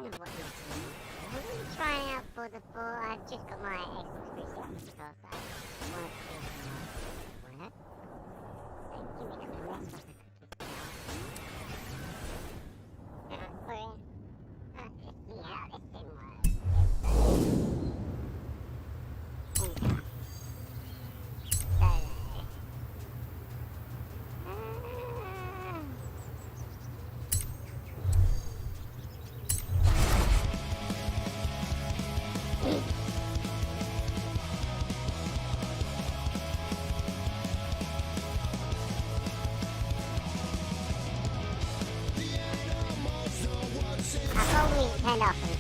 kind of what I'm doing. I'm really trying out for the 4. I've just got my Xbox 360 because I want to see how it works. Give me a couple of minutes while I cook this down. Let's see how this thing works. Okay. Turned off and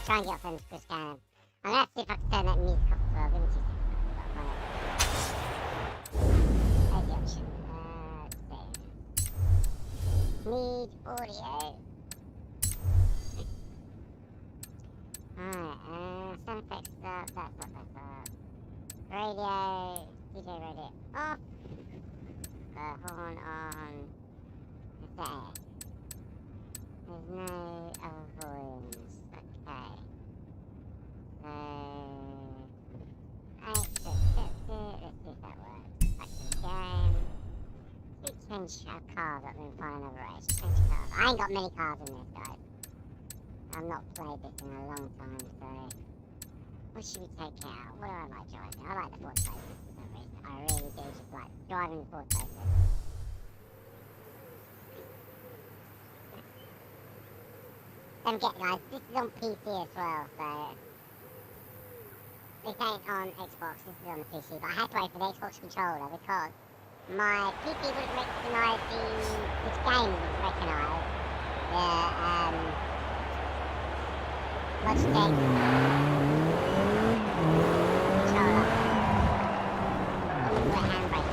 still try and get off them Chris Cannon. I'm gonna see if I can turn that music up as well. Give me 2 seconds. There's the option. Let's see. Need audio. Alright, sound effects up. That's up. Radio. DJ radio off. Horn on. There. There's no other volumes. Okay. Let's see if that works. Back to the game. Let's change our cars up and find another race. Change cars. I ain't got many cars in this, guys. I've not played this in a long time, so... What should we take out? What do I like driving? I like the Ford Focus for some reason. I really do just like driving the Ford Focus. Don't forget, guys, this is on PC as well, so... This ain't on Xbox, this is on the PC, but I had to wait for the Xbox controller because my PC wouldn't recognise this game wouldn't recognise the, Logitech controller. I'm gonna handbrake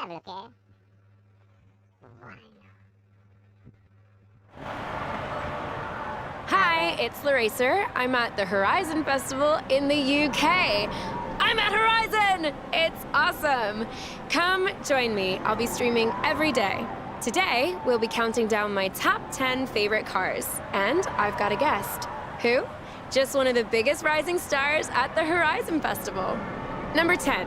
have a look at it. Hi, it's Laracer. I'm at the Horizon Festival in the UK. I'm at Horizon! It's awesome! Come join me. I'll be streaming every day. Today, we'll be counting down my top 10 favorite cars. And I've got a guest. Who? Just one of the biggest rising stars at the Horizon Festival. Number 10,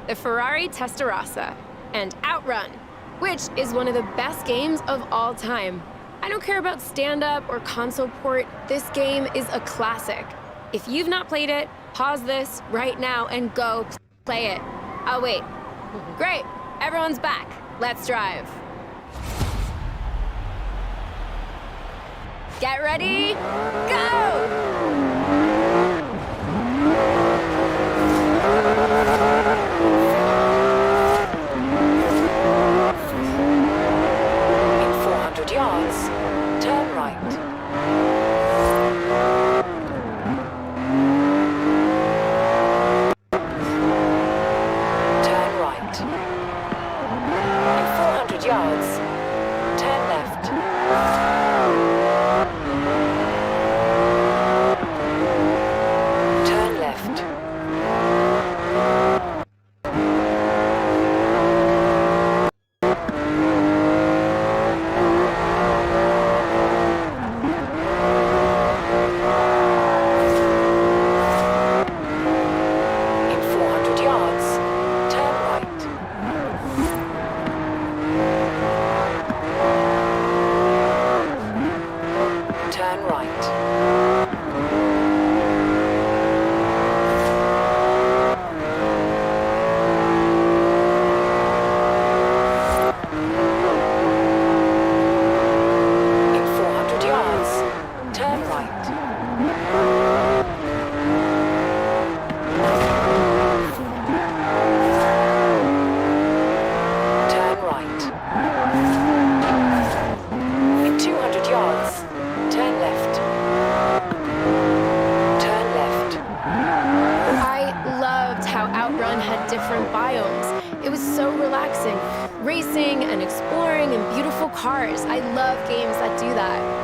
the Ferrari Testarossa, and Outrun, which is one of the best games of all time. I don't care about stand-up or console port, this game is a classic. If you've not played it, pause this right now and go play it. I'll wait. Great, everyone's back. Let's drive. Get ready, go! Yards, turn right. Turn right. In 400 yards, turn left. Turn left. Turn right. In 400 yards, turn right. Turn right. In 200 yards, turn left. Turn left. I loved how Outrun had different biomes. It was so relaxing. Racing and exploring and beautiful cars. I love games that do that.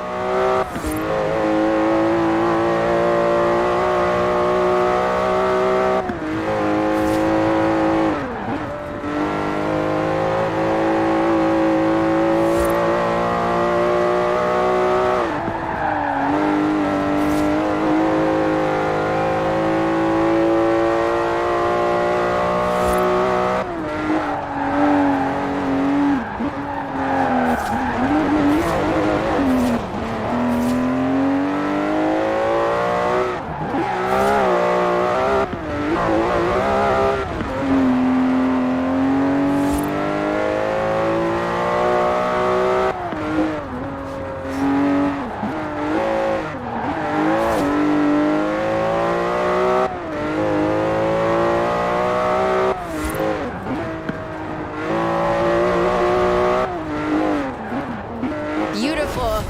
Beautiful.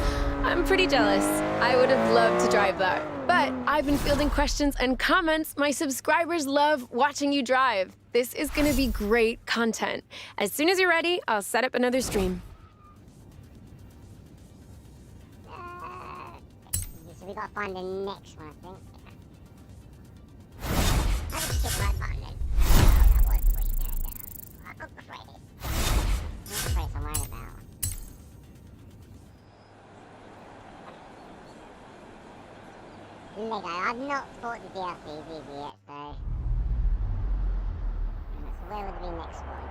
I'm pretty jealous. I would have loved to drive that. But I've been fielding questions and comments. My subscribers love watching you drive. This is gonna be great content. As soon as you're ready, I'll set up another stream. So we gotta find the next one, I think. I just hit the right button then. Oh, that was what you did. Oh, credit. What credits I'm worried about? Lego. I've not bought the DLCs either yet, so... So where would be next one?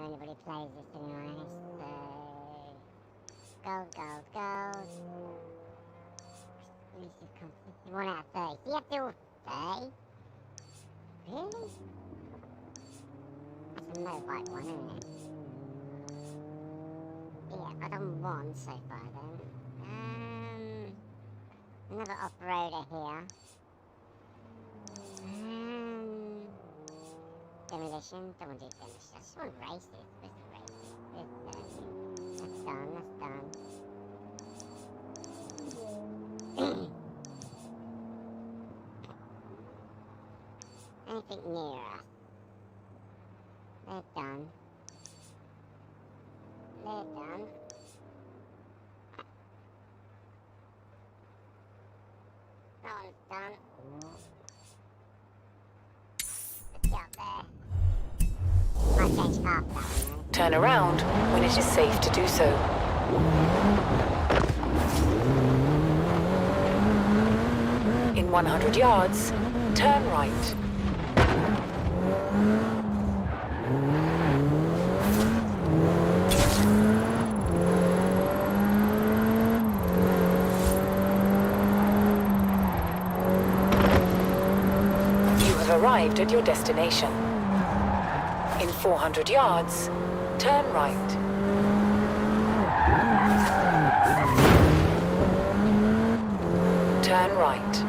anybody plays this, to be honest. So, gold. This is consistent. 1 out of 30. So you have to do all 30? Really? That's a no white one, isn't it? Yeah, I've done 1 so far then. Another off-roader here. Demolition, don't want to do demolition. I just want races. Where's the races? That's done. Anything near us? They're done. That one's done. Let's get up there. Might change car for that one though. Turn around when it is safe to do so. In 100 yards, turn right. You have arrived at your destination. In 400 yards, turn right. Turn right.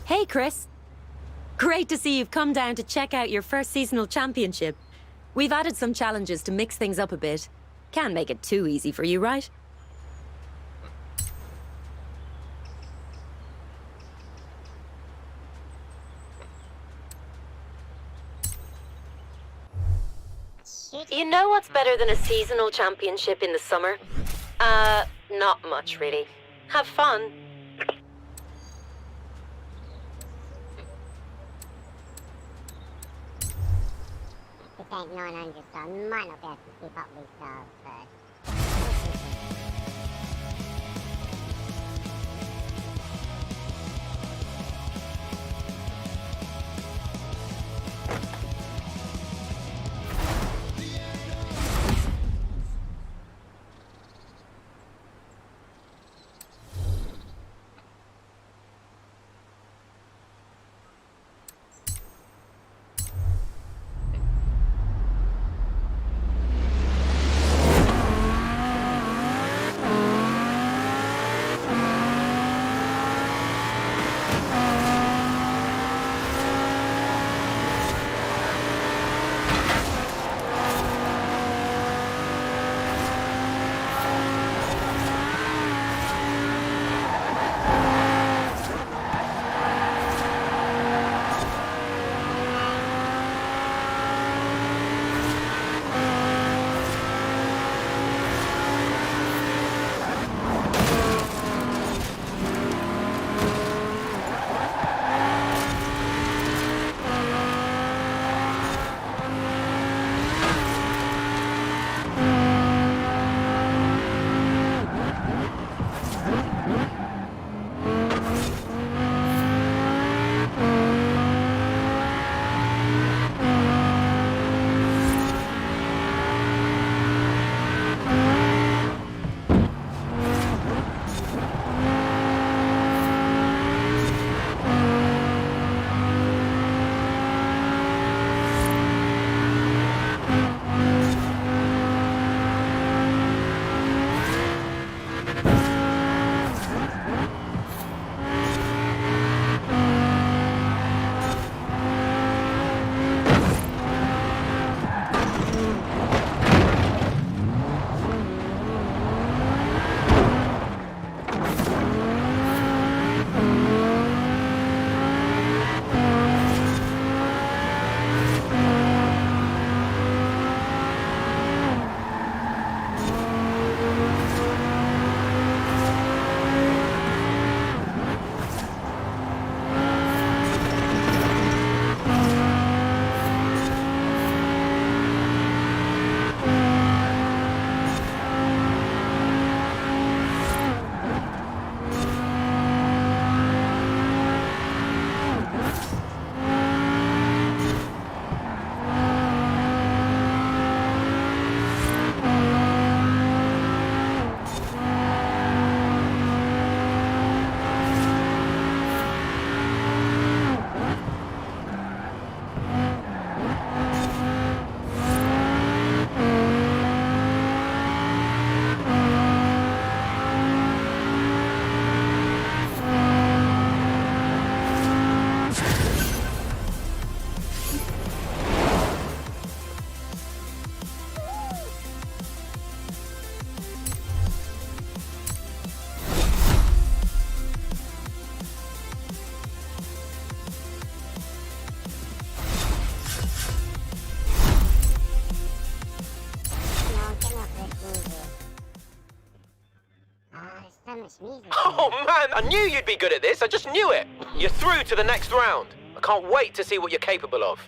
Hey, Chris. Great to see you've come down to check out your first seasonal championship. We've added some challenges to mix things up a bit. Can't make it too easy for you, right? You know what's better than a seasonal championship in the summer? Not much, really. Have fun. This ain't 900, so I might not be able to keep up with these cars first. so much music. Oh man, I knew you'd be good at this. I just knew it. You're through to the next round. I can't wait to see what you're capable of.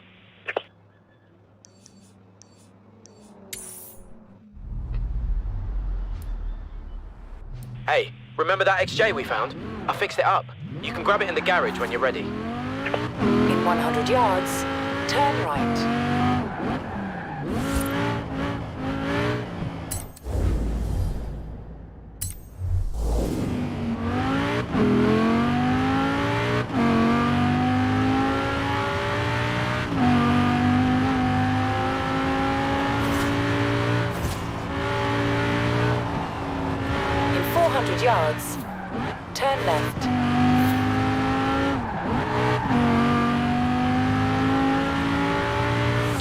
Hey, remember that XJ we found? I fixed it up. You can grab it in the garage when you're ready. In 100 yards, turn right. In 400 yards, turn left.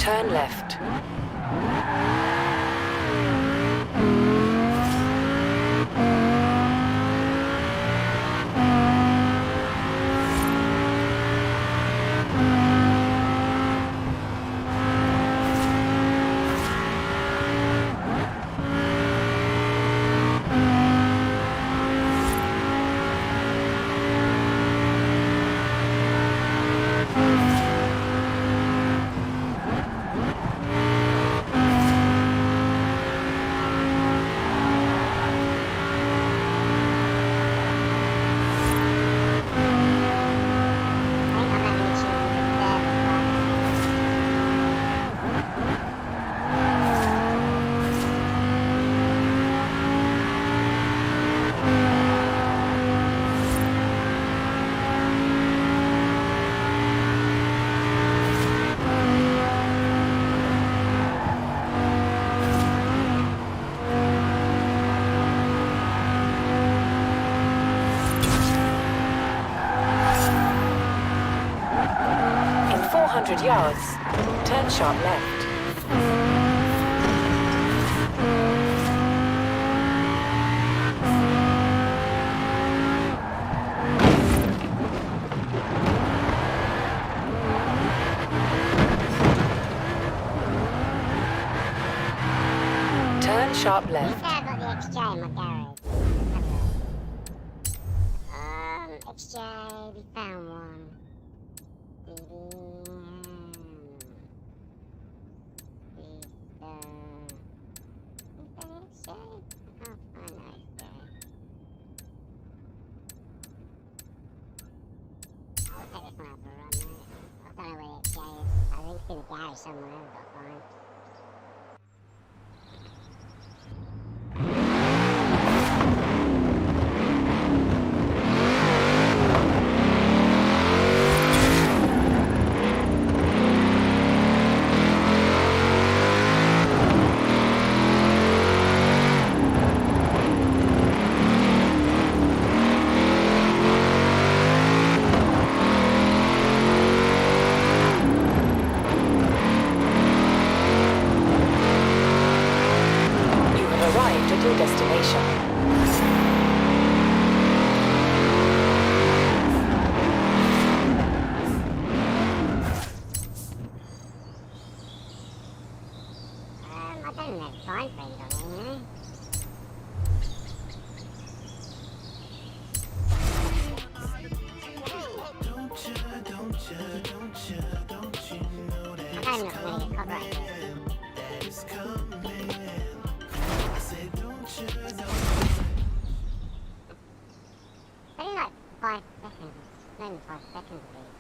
Turn left. In 400 yards, turn sharp left. Turn sharp You left. said I got the XJ in my garage. XJ, we found one. In the garage somewhere, I've got to find. Your destination. I don't have time frames on it, you know? I'm not going to get copyright. Only like 5 seconds. Not even 5 seconds of these.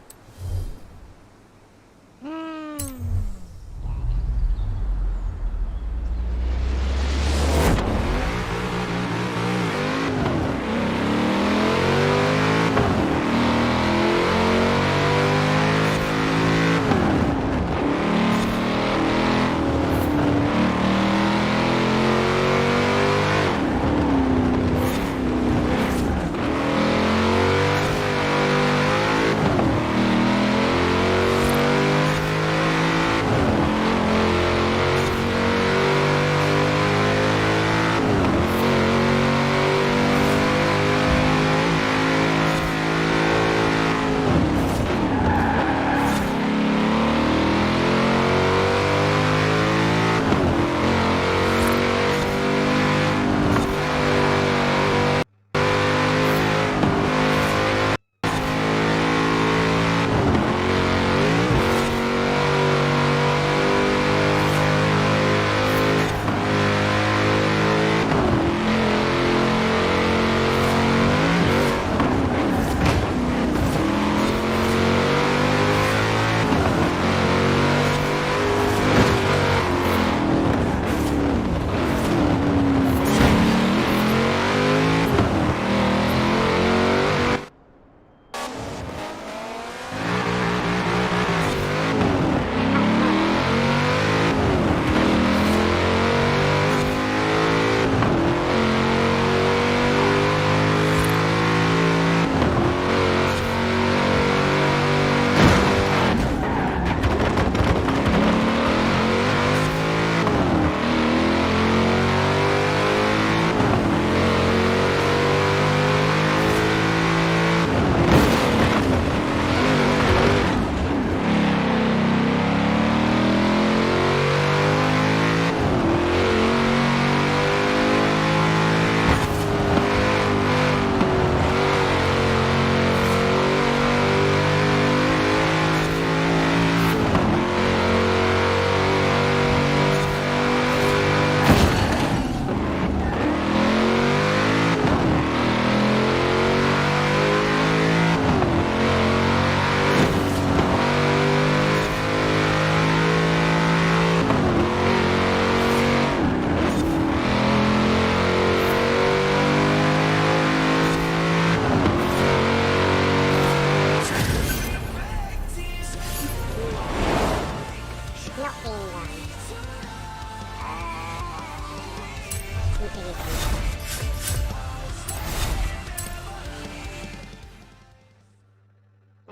I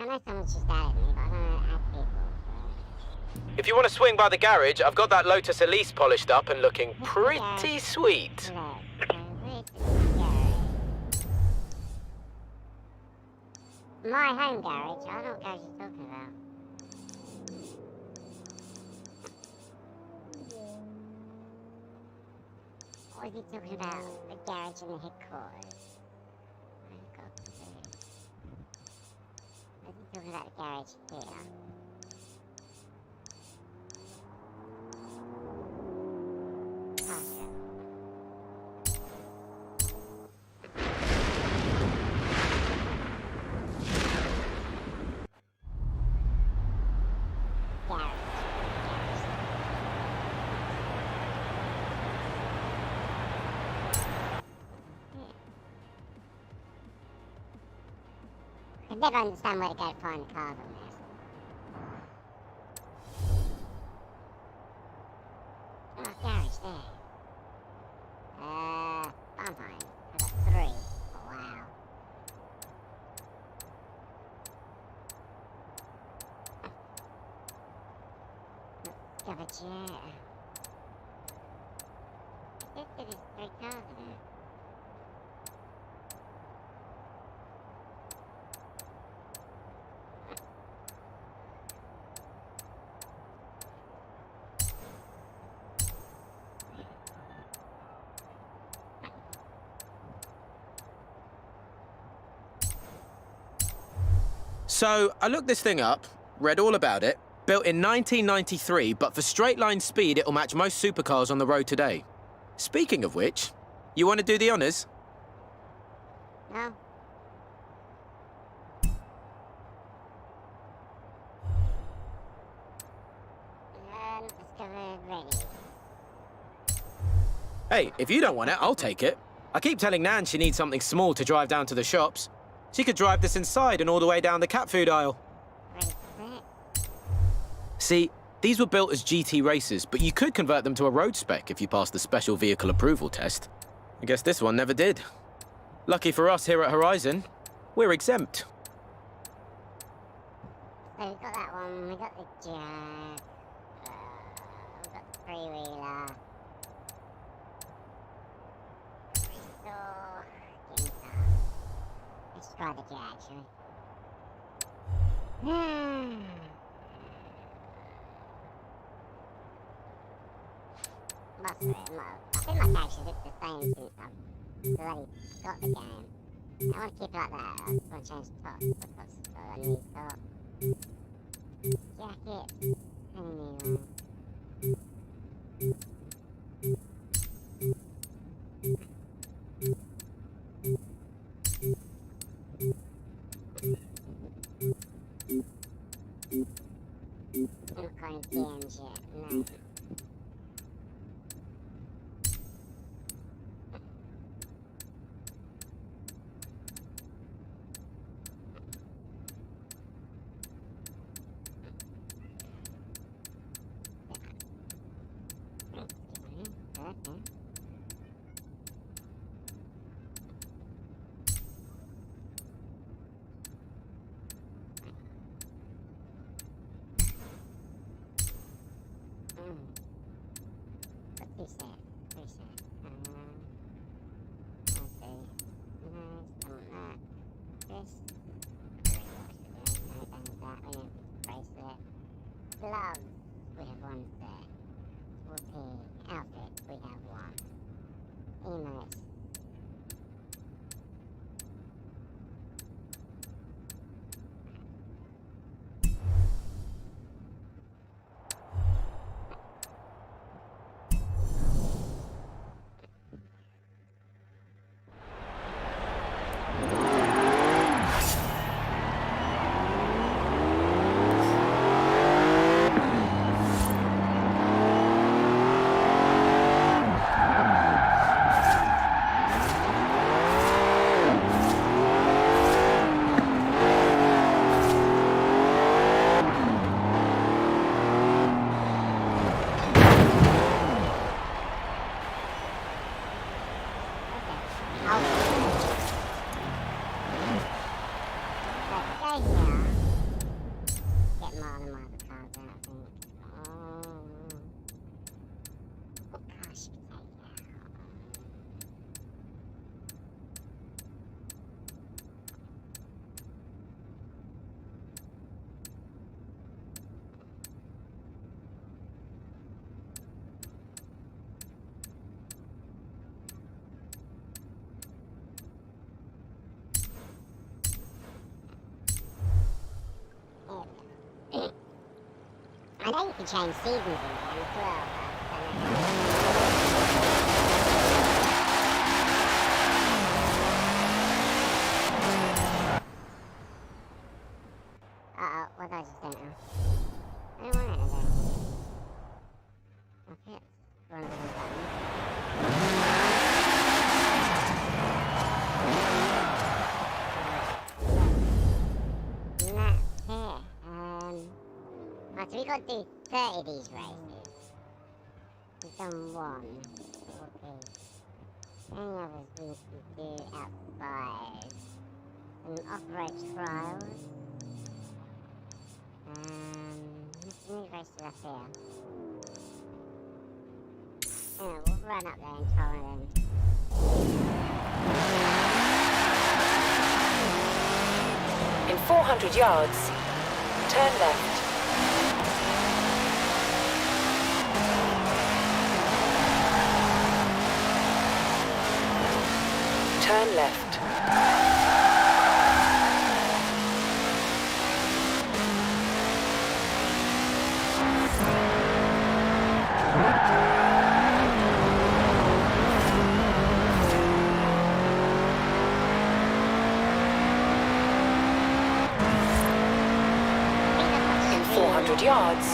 know someone's just added me, but I don't know how to add people. If you want to swing by the garage, I've got that Lotus Elise polished up and looking pretty sweet. So, where's the garage? My home garage? I don't know what garage you're talking about. What is he talking about? The garage in the headquarters? I've got to do. What is he talking about the garage here? I never understand where to go to find the cars on this. Oh, garage there. Farm find. I've got 3. Oh, wow. Garage, yeah. I think there's 3 cars in it. So, I looked this thing up, read all about it. Built in 1993, but for straight line speed, it'll match most supercars on the road today. Speaking of which, you want to do the honors? No. Let's go ready. Hey, if you don't want it, I'll take it. I keep telling Nan she needs something small to drive down to the shops. She could drive this inside and all the way down the cat food aisle. Ready for it? See, these were built as GT races, but you could convert them to a road spec if you passed the special vehicle approval test. I guess this one never did. Lucky for us here at Horizon, we're exempt. So we've got that one, we've got the Jag, we've got the three-wheeler. Restore, get inside. Let's try the Jag, shall we? I think my characters look the same since I've already got the game. I want to keep it like that. I just want to change the top because I need top. Jacket. Honey I'm not going games yet, no. Gloves, we have 1 set. Outfit, we have 1. Emotes. Let's go here. Get more than my other cars then, I think. What car should we take out? I know you can change seasons in them as well, uh-oh, what did I just do now? I don't want it to do. Okay, it's one of the buttons. Not here. Right, so we got to do 30 of these races. We've done one. Okay. Any others we can do outside? Some off-road trials. Any races up here? Yeah, we'll run up there and try them. In 400 yards, turn left. Turn left. In 400 yards,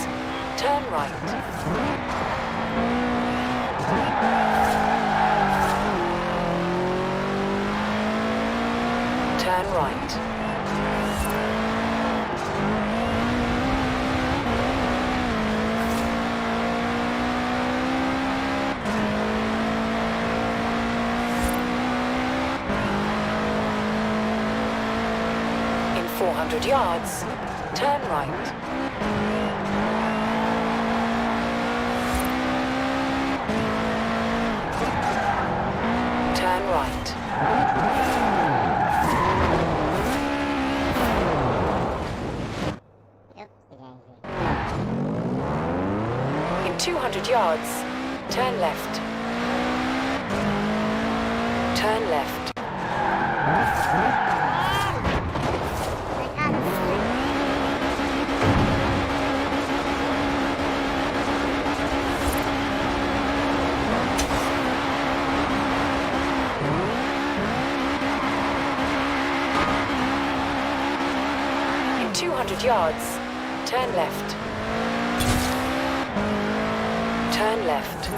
turn right. Turn right. In 400 yards, turn right. Turn right. In 200 yards, turn left. Turn left. In 200 yards, turn left. Turn left.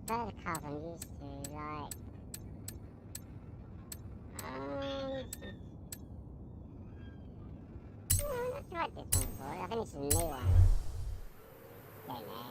They're the cars I'm used to, like... I've not tried this one before. I think it's a new one. Don't know.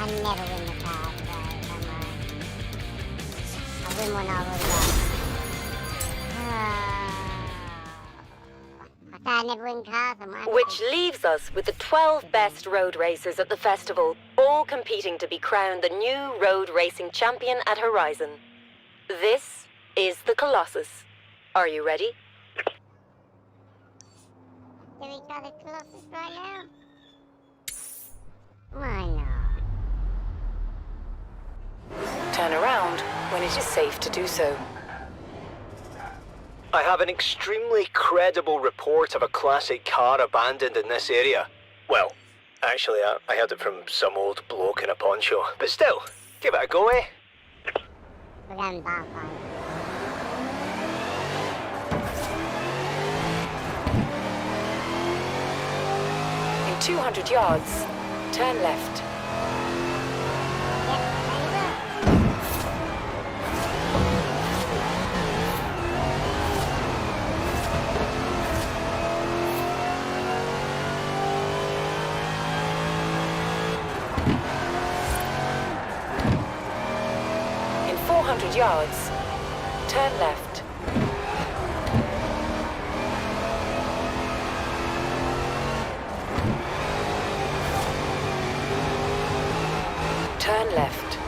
I never win the cars, so don't worry. I win one I already got. I said I never win cars, I'm happy. Which leaves us with the 12 best road racers at the festival, all competing to be crowned the new road racing champion at Horizon. This is the Colossus. Are you ready? Do we try the Colossus right now? Why not? Turn around when it is safe to do so. I have an extremely credible report of a classic car abandoned in this area. Well, actually, I heard it from some old bloke in a poncho. But still, give it a go, eh? We're going bar fight. In 200 yards, turn left. Yep, there you go. In 400 yards, turn left. Turn left.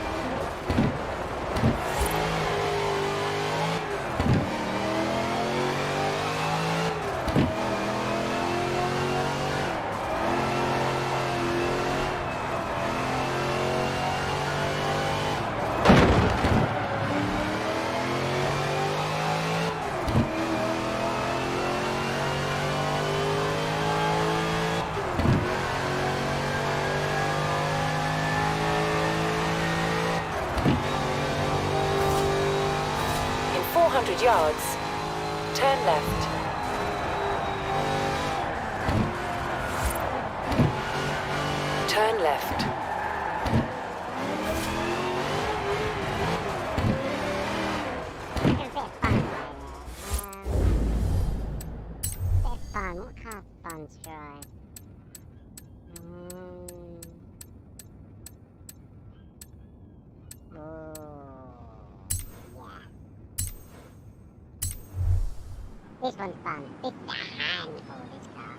In 400 yards, turn left. Turn left. It's a bit fun right there. Bit fun. What car's fun to drive? Oh, yeah. This one's fun. This is a handful, this car.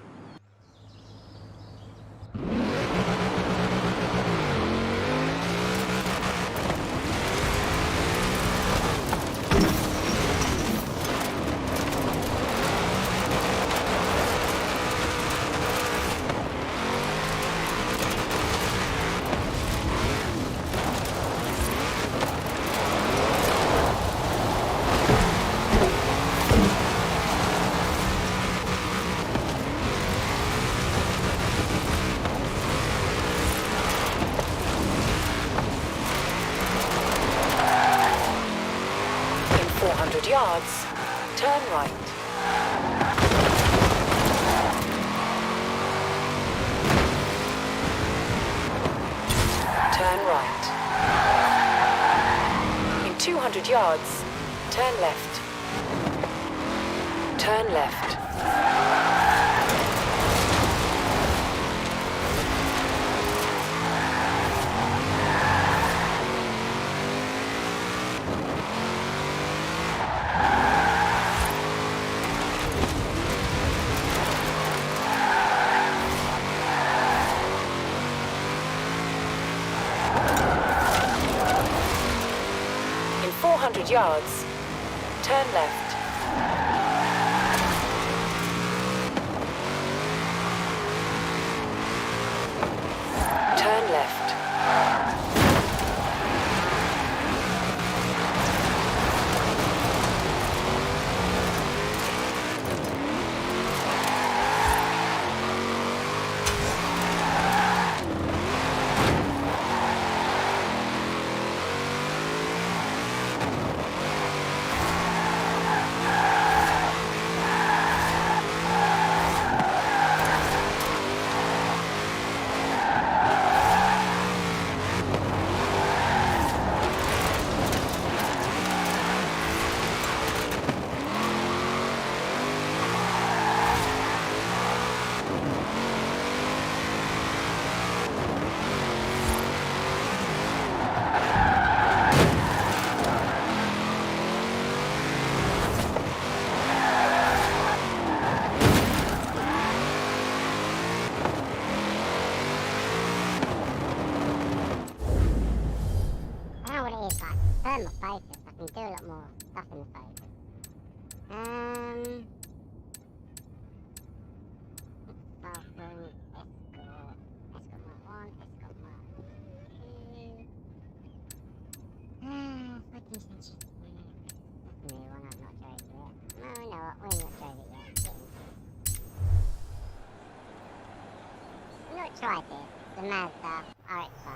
In 400 yards, turn right. Turn right. In 200 yards, turn left. Turn left. In 400 yards, turn left. Turn left. learn my focus. I can do a lot more stuff in the focus. Falcon, Escort, Escort Mark 1, Escort Mark 2. 14th century. That's a new one, I've not drove it yet. No, you know what, we've not drove it yet. Get into it. I've not tried this, the Mazda RX-5.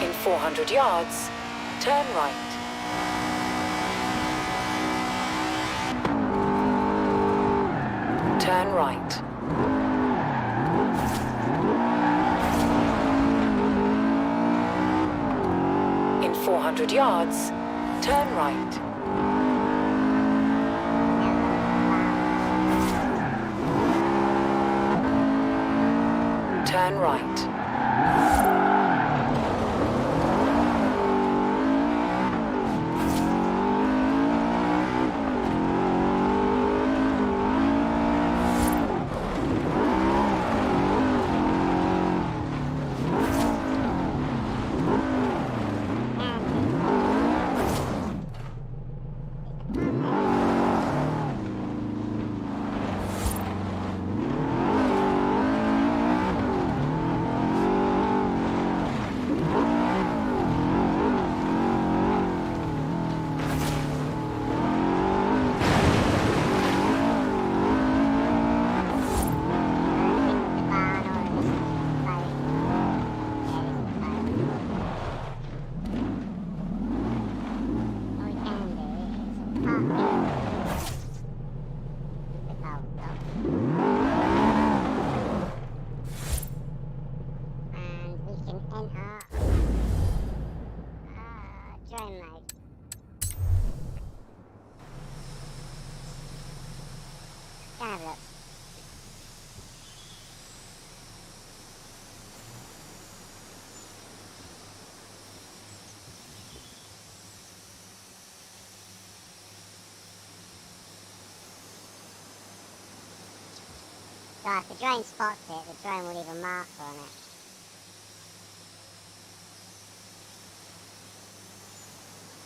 In 400 yards, turn right. Turn right. In 400 yards, turn right. Turn right. Drone mode. Go have a look. So if the drone spots it, the drone will leave a marker on it.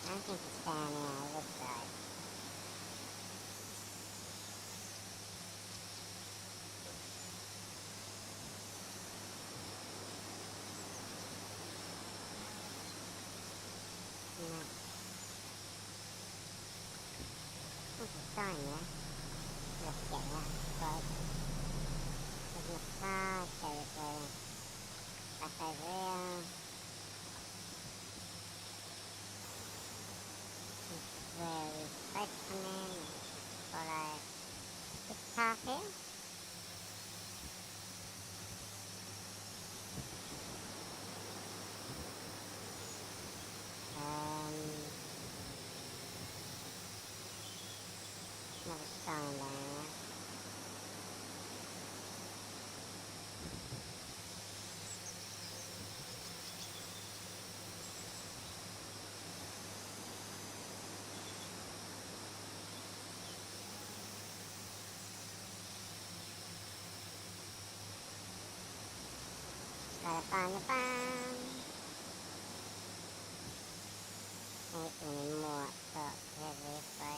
I don't think it's down here, this side. No. There's a sign there. Let's get that. Right. There's a massage, there we go. Back over here. Where we first come in and follow this path here. Another sign there. Gotta find the farm. Ain't any more up top here this way.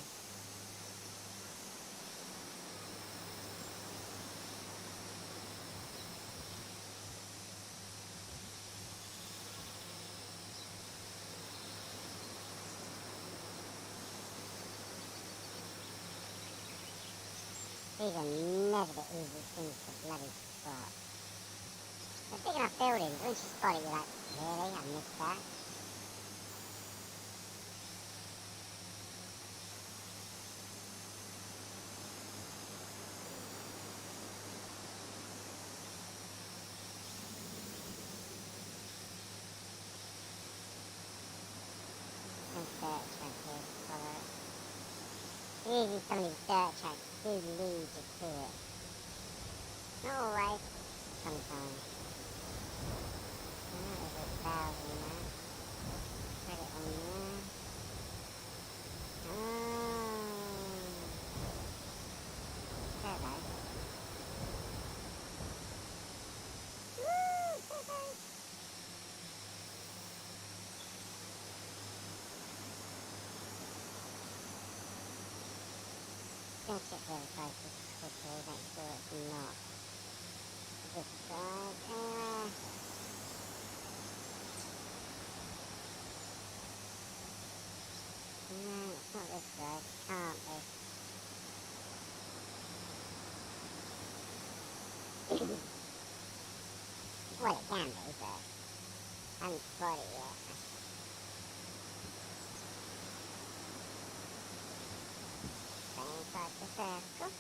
These are never the easiest things to bloody spot. They're big enough buildings, once you spot it you're like, really? I missed that. Search right here, follow it. Usually some of these dirt tracks do lead you to it. Not always, sometimes. Oh, there's a valve in there. Put it on there. Oh. Turbo. Woo! Turbo! Gonna check the other side just quickly, make sure it's not this side. No, it's not this side. Can't be. Well, it can be, but I haven't spotted it yet. Stay inside the circle.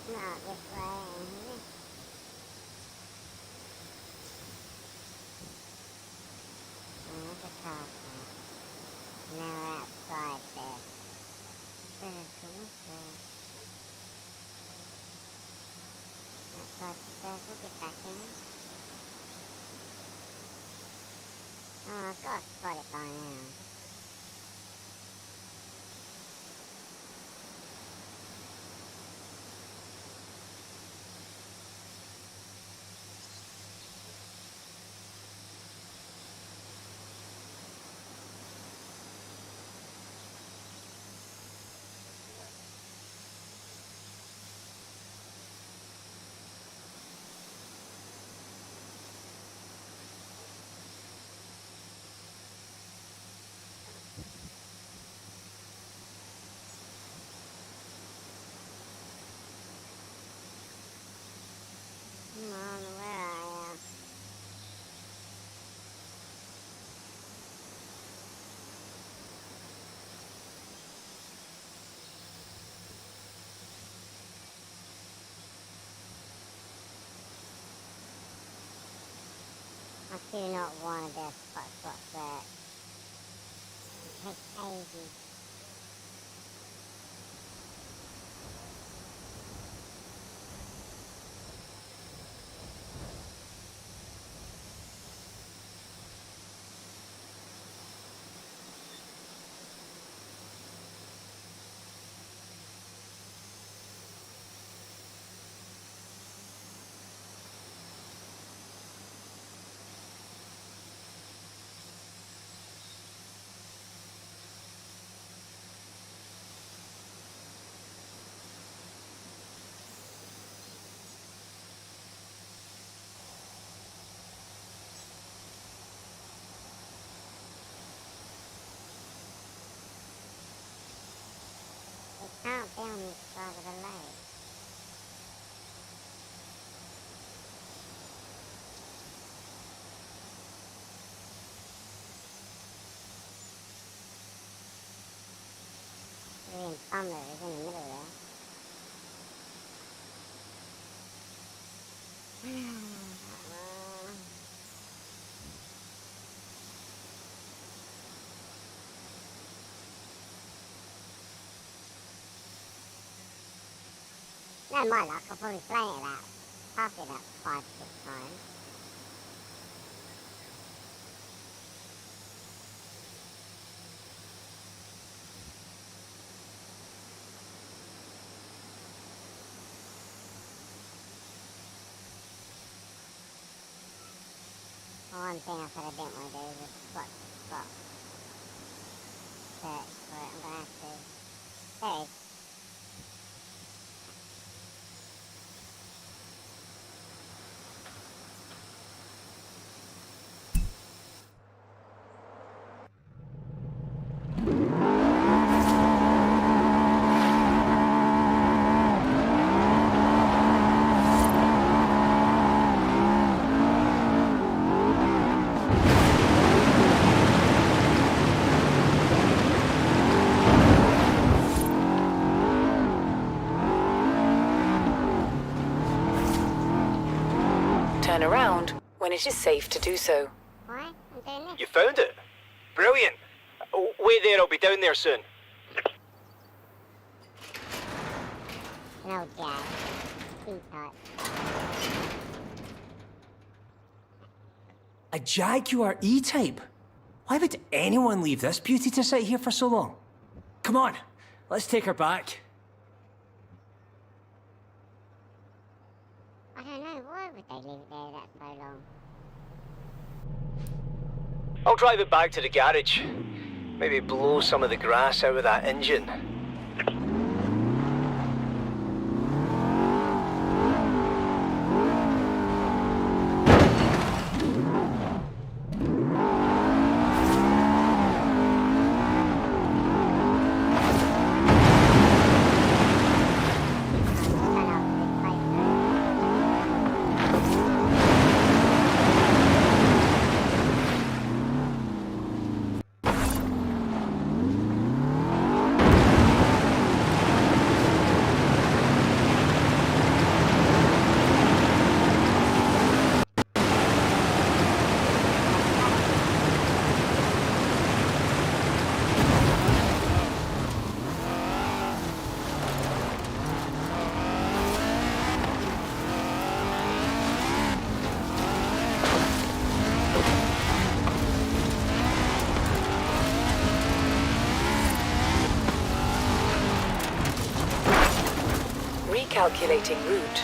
Not this way. There's a car park. Now we're outside there. Circle, outside the circle, get back in. Oh, I've got to spot it by now. Come on, where are you? I do not want to do a spot search. It takes ages. It can't be on this side of the lake. The thunder is in the middle there. No, my luck, I'll probably play it about 5, 6 times. One thing I said I didn't want to do is just spot search for it. I'm going to have to. There it is. Turn around when it is safe to do so. Why? I'm doing this. You found it? Brilliant. Oh, wait there, I'll be down there soon. An old jag. E-type. A Jaguar E-Type? Why would anyone leave this beauty to sit here for so long? Come on, let's take her back. I don't know, why would they leave it there that so long? I'll drive it back to the garage. Maybe blow some of the grass out of that engine. Recalculating route.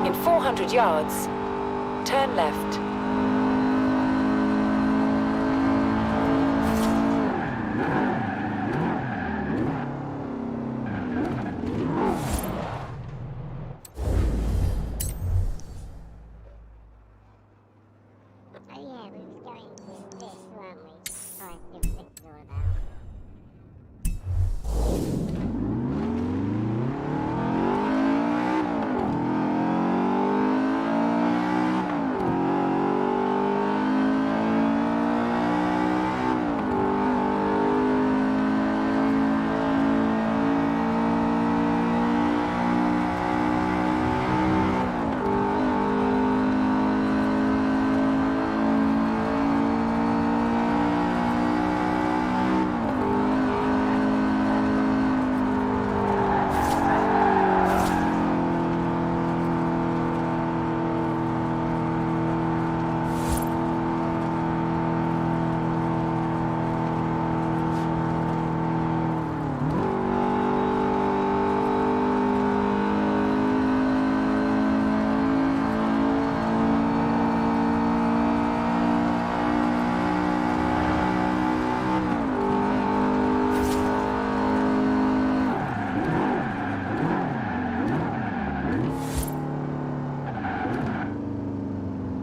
In 400 yards, turn left. Oh yeah, we was going to this, weren't we? Trying to see what this is all about.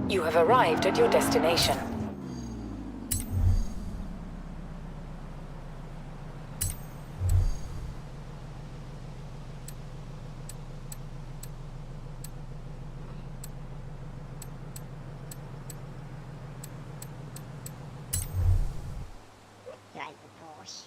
You have arrived at your destination. Drive the Porsche.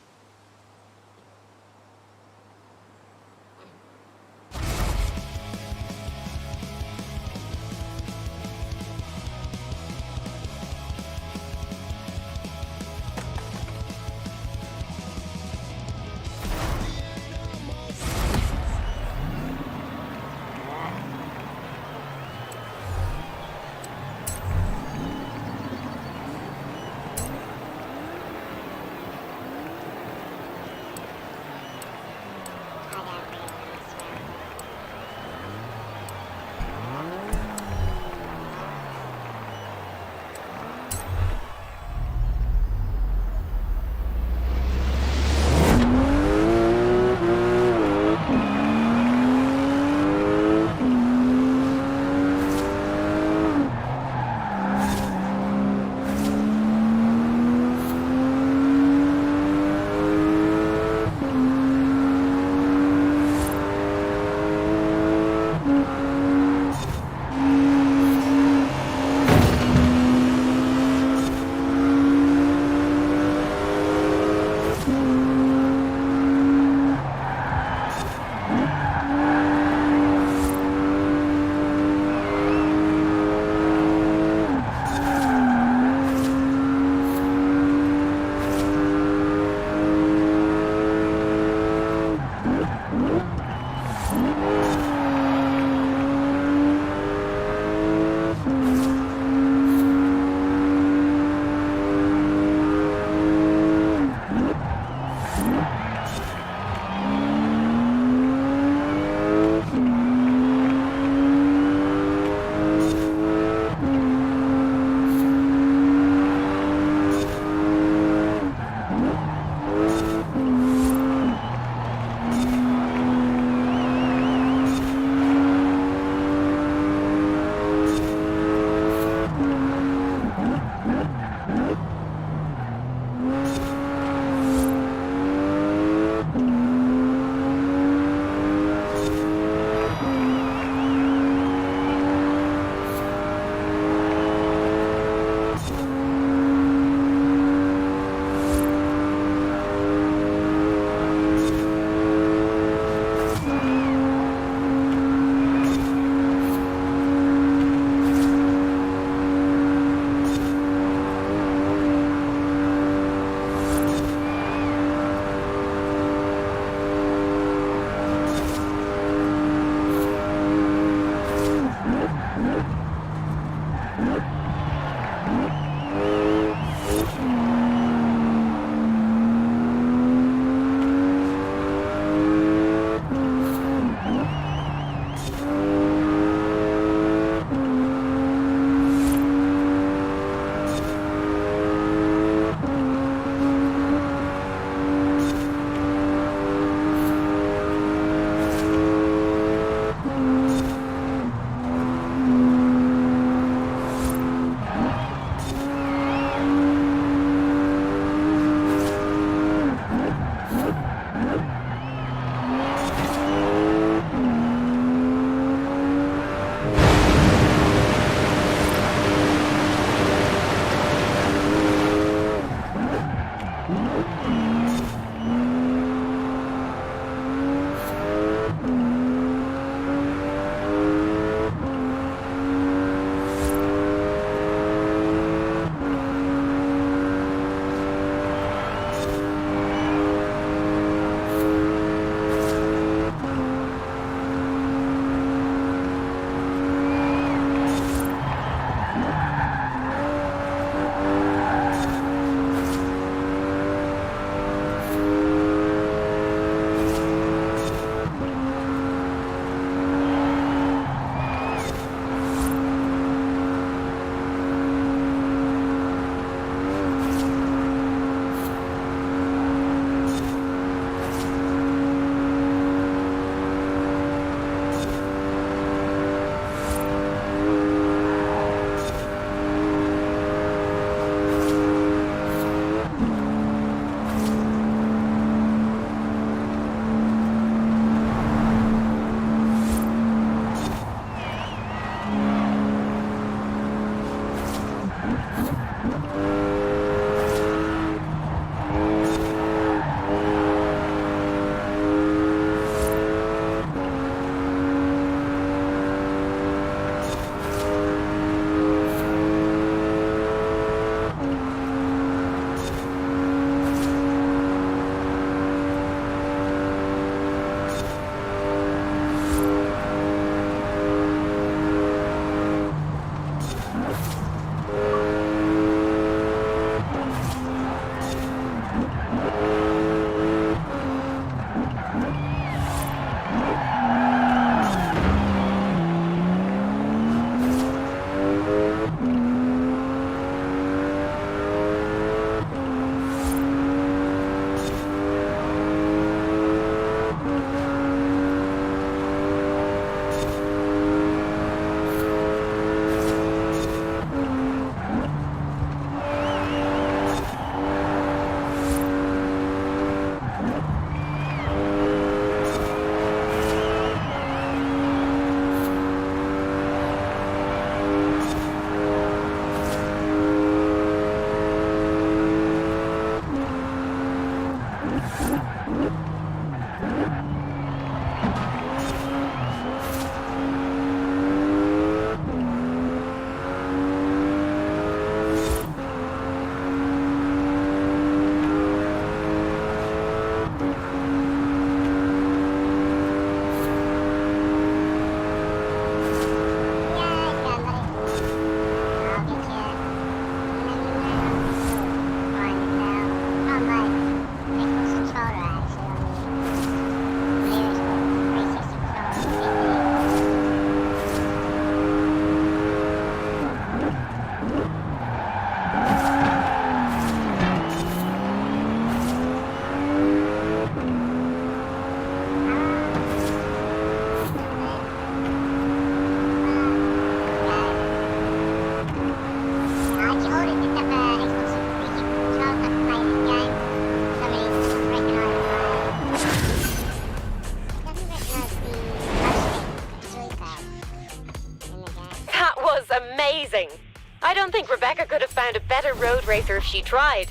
racer if she tried.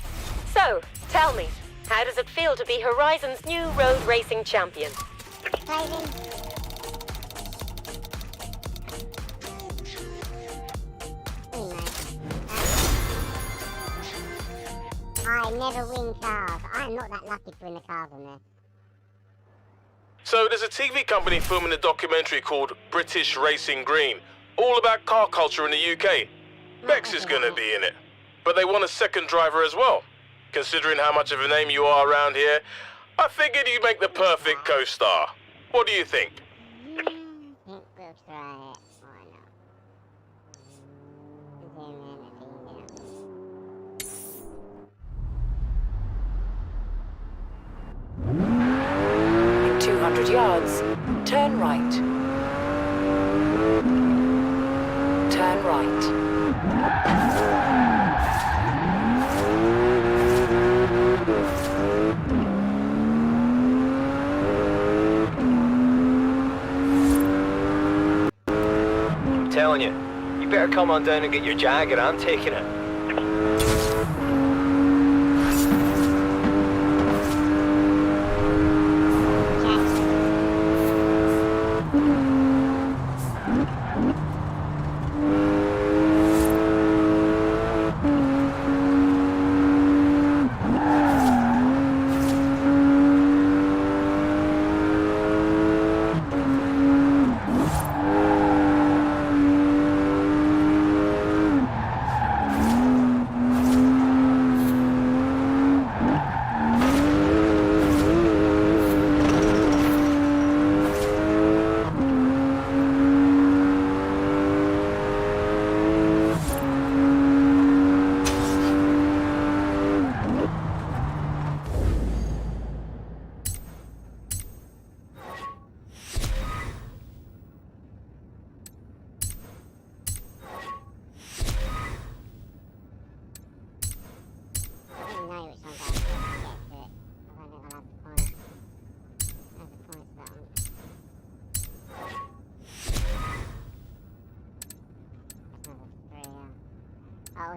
So, tell me, how does it feel to be Horizon's new road racing champion? Exciting. I never win cars. I'm not that lucky to win the cars in there. So there's a TV company filming a documentary called British Racing Green, all about car culture in the UK. Bex is going to be in it. But they want a second driver as well. Considering how much of a name you are around here, I figured you'd make the perfect co-star. What do you think? I think we'll try it. Why not? Zoom in if you can. In 200 yards, turn right. Turn right. I'm telling you better come on down and get your Jag or I'm taking it.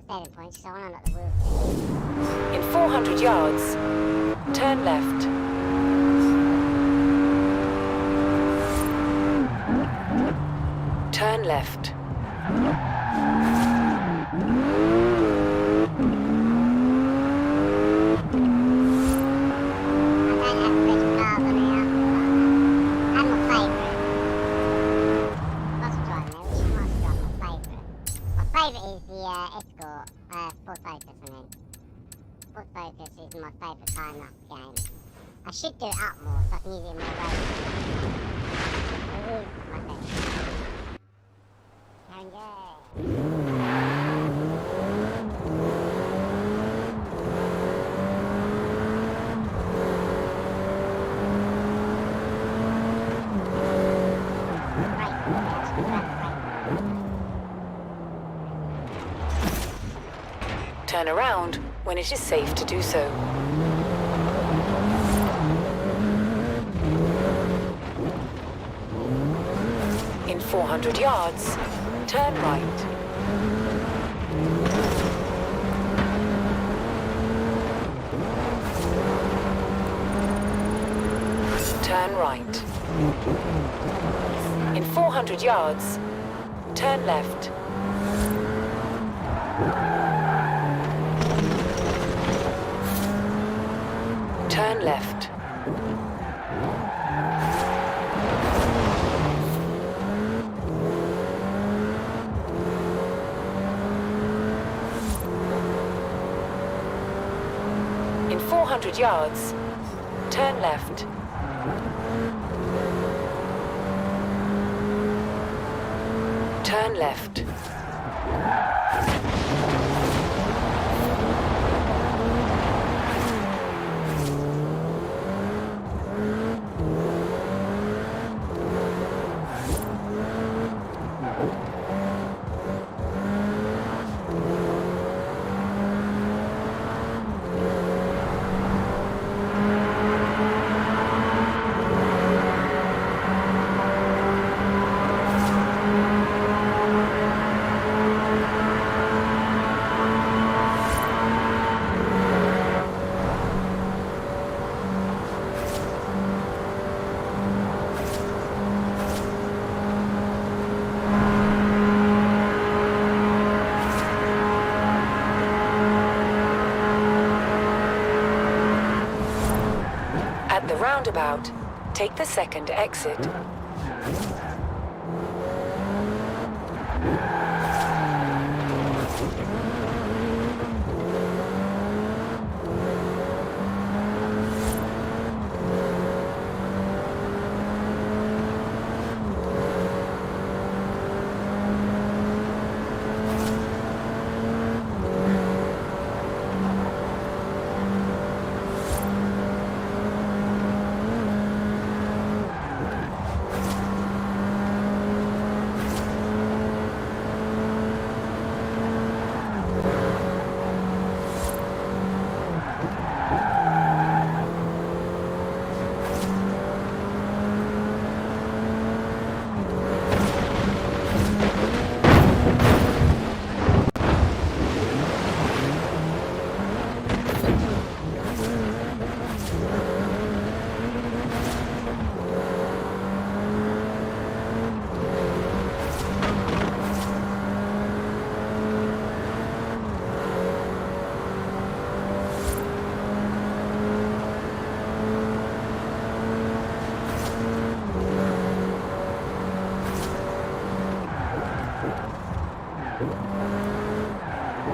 Saving points, so I want to knock the wheel. In 400 yards, turn left. Turn left. Is my favourite car in that game. I should do it up more so I can use it in my race. It is my favourite. Can go. Turn around when it is safe to do so. In 400 yards, turn right. Turn right. In 400 yards, turn left. Turn left. In 400 yards, turn left. Turn left. the roundabout, take the second exit.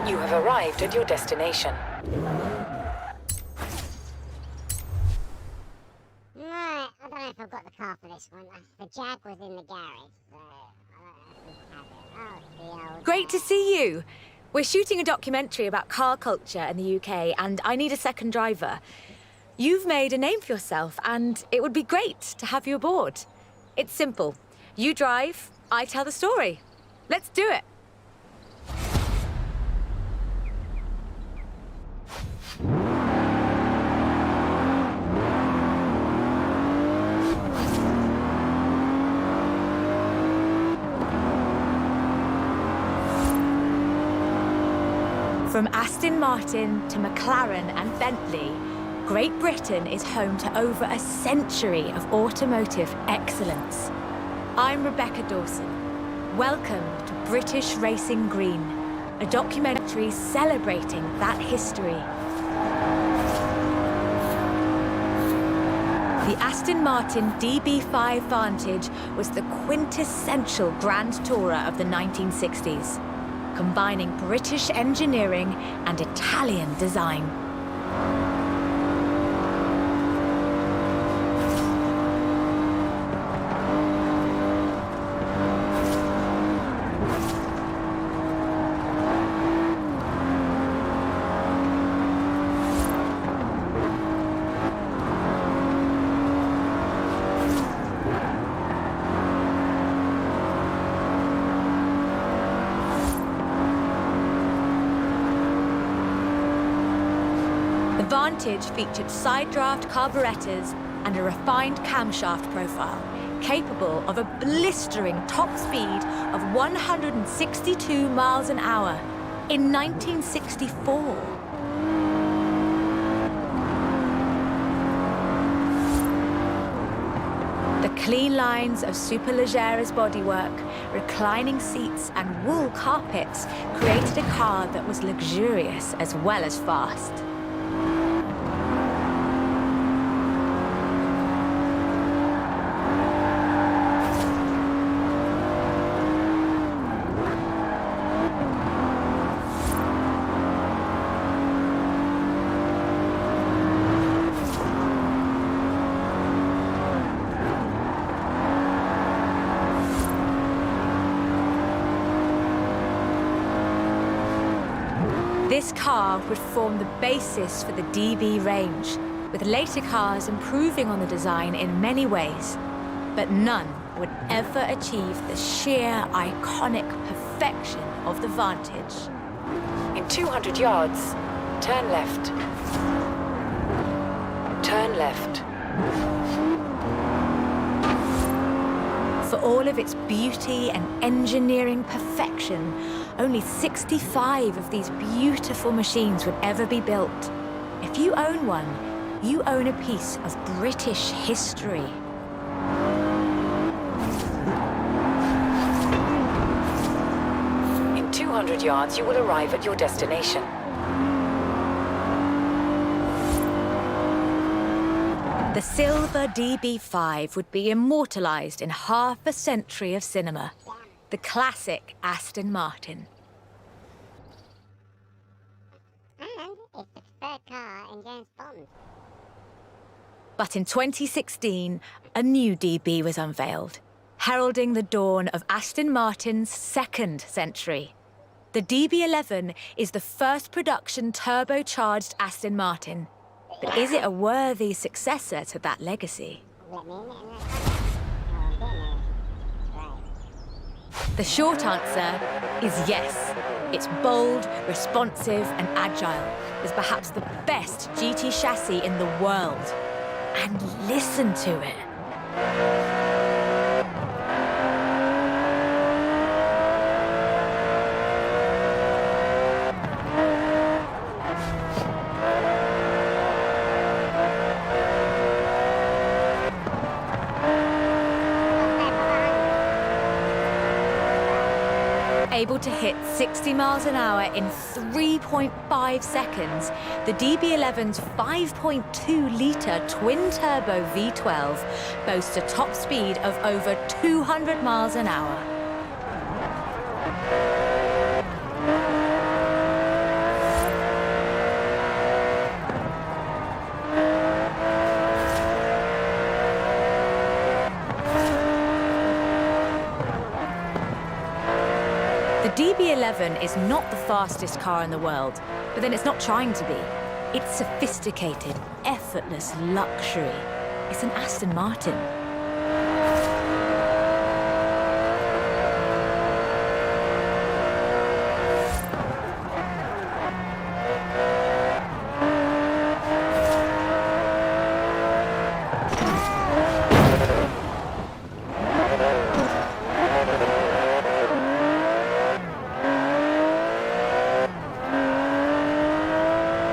You have arrived at your destination. Right, I don't know if I've got the car for this one. The Jag was in the garage, so I don't know if we have it. Oh, the old Great to see you. We're shooting a documentary about car culture in the UK, and I need a second driver. You've made a name for yourself, and it would be great to have you aboard. It's simple. You drive, I tell the story. Let's do it. From Aston Martin to McLaren and Bentley, Great Britain is home to over a century of automotive excellence. I'm Rebecca Dawson. Welcome to British Racing Green, a documentary celebrating that history. The Aston Martin DB5 Vantage was the quintessential Grand Tourer of the 1960s, combining British engineering and Italian design. The Vantage featured side-draft carburetors and a refined camshaft profile, capable of a blistering top speed of 162 miles an hour in 1964. The clean lines of Superleggera's bodywork, reclining seats and wool carpets created a car that was luxurious as well as fast. This car would form the basis for the DB range, with later cars improving on the design in many ways. But none would ever achieve the sheer iconic perfection of the Vantage. In 200 yards, turn left. Turn left. For all of its beauty and engineering perfection, only 65 of these beautiful machines would ever be built. If you own one, you own a piece of British history. In 200 yards, you will arrive at your destination. The silver DB5 would be immortalised in half a century of cinema. The classic Aston Martin. And it's the preferred car in James Bond. But in 2016, a new DB was unveiled, heralding the dawn of Aston Martin's second century. The DB11 is the first production turbocharged Aston Martin. But is it a worthy successor to that legacy? Let me in it and that's right. The short answer is yes. It's bold, responsive, and agile. It's perhaps the best GT chassis in the world. And listen to it. Able to hit 60 miles an hour in 3.5 seconds, the DB11's 5.2-litre twin-turbo V12 boasts a top speed of over 200 miles an hour. The DB11 is not the fastest car in the world, but then it's not trying to be. It's sophisticated, effortless luxury. It's an Aston Martin.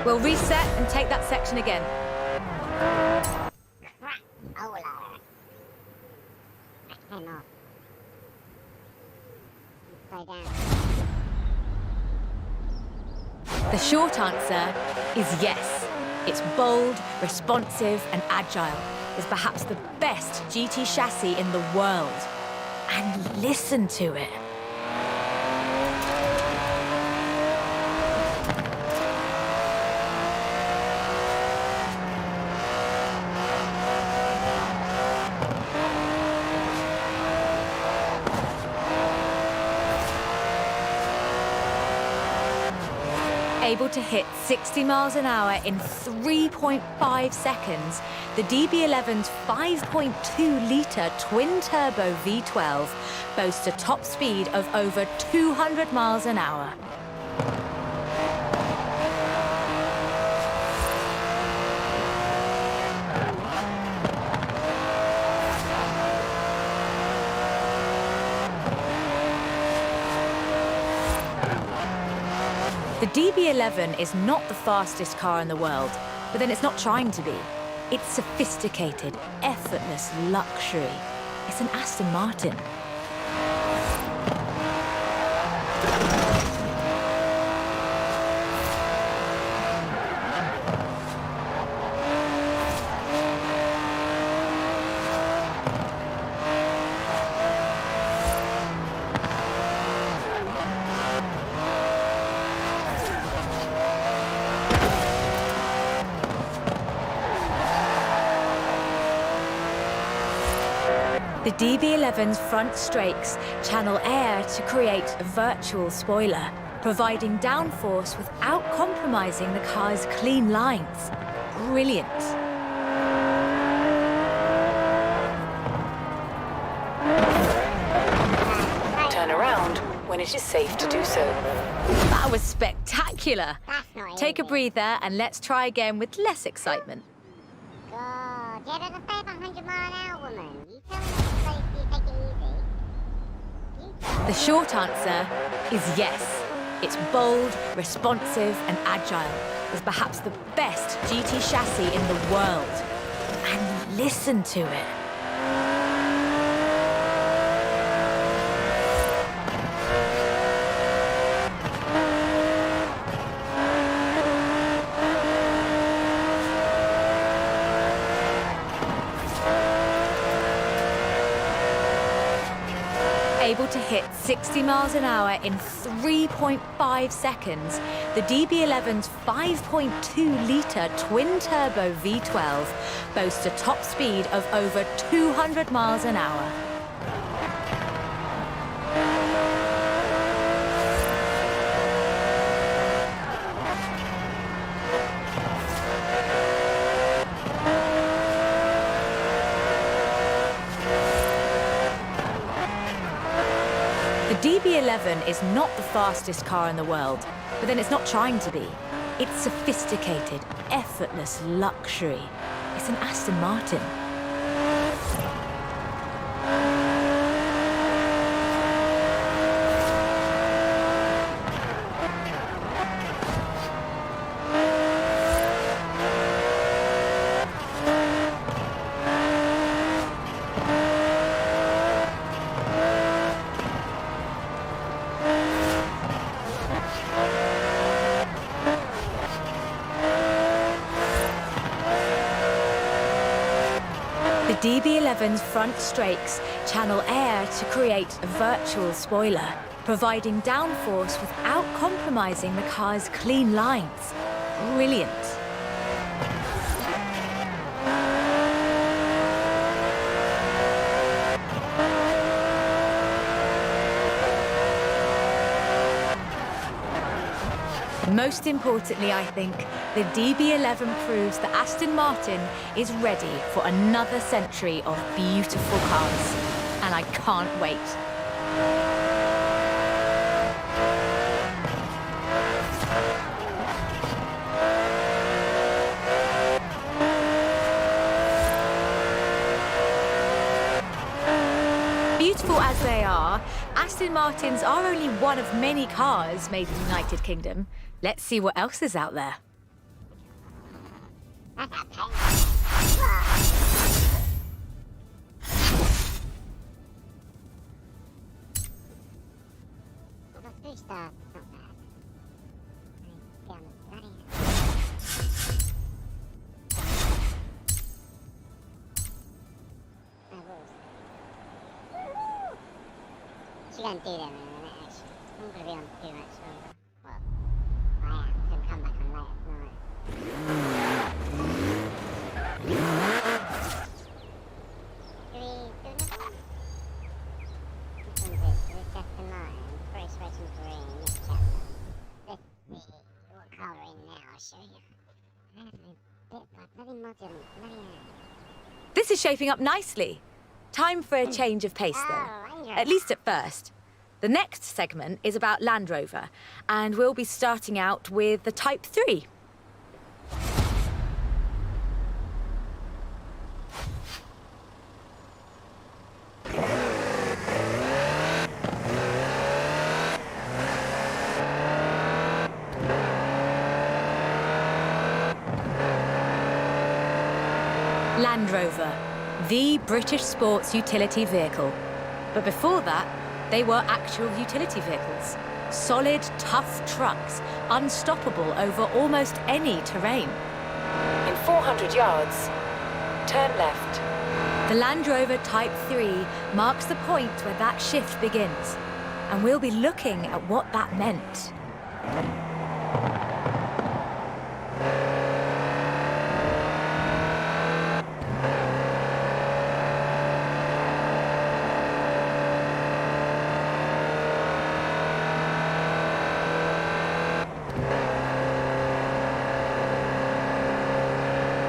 We'll reset and take that section again. Crap! Oh, well, I came off. Slow down. The short answer is yes. It's bold, responsive, and agile. It's perhaps the best GT chassis in the world. And listen to it. Able to hit 60 miles an hour in 3.5 seconds, the DB11's 5.2-litre twin-turbo V12 boasts a top speed of over 200 miles an hour. The DB11 is not the fastest car in the world, but then it's not trying to be. It's sophisticated, effortless luxury. It's an Aston Martin. The DB11's front strakes channel air to create a virtual spoiler, providing downforce without compromising the car's clean lines. Brilliant. Turn around when it is safe to do so. That was spectacular. That's not Take a easy. breather and let's try again with less excitement. God, get her to say 100 mile an hour, woman. You tell me this place, you take it easy. You The short answer is yes. It's bold, responsive, and agile. It's perhaps the best GT chassis in the world. And listen to it. Able to hit 60 miles an hour in 3.5 seconds, the DB11's 5.2-litre twin-turbo V12 boasts a top speed of over 200 miles an hour. The DB11 is not the fastest car in the world, but then it's not trying to be. It's sophisticated, effortless luxury. It's an Aston Martin. The DB11's front strakes channel air to create a virtual spoiler, providing downforce without compromising the car's clean lines. Brilliant. Most importantly, I think, the DB11 proves that Aston Martin is ready for another century of beautiful cars. And I can't wait. Beautiful as they are, Aston Martins are only one of many cars made in the United Kingdom. Let's see what else is out there. That's a pain. Whoa. The food stuff is not bad. Get on the bloody She gonna do them in a minute, actually. I'm gonna be on too much longer. Well, I am. He'll come back on later tonight. Do we do another one? Which one's this? This is Aston Martin, British Racing Green, this chapter. Let's see what car we're in now, I'll show you. I have no bit by bloody modern, bloody hell. This is shaping up nicely. Time for a change of pace, though. Oh, At least at first. The next segment is about Land Rover, and we'll be starting out with the Type 3. Land Rover, the British sports utility vehicle. But before that, they were actual utility vehicles. Solid, tough trucks, unstoppable over almost any terrain. In 400 yards, turn left. The Land Rover Type 3 marks the point where that shift begins, and we'll be looking at what that meant.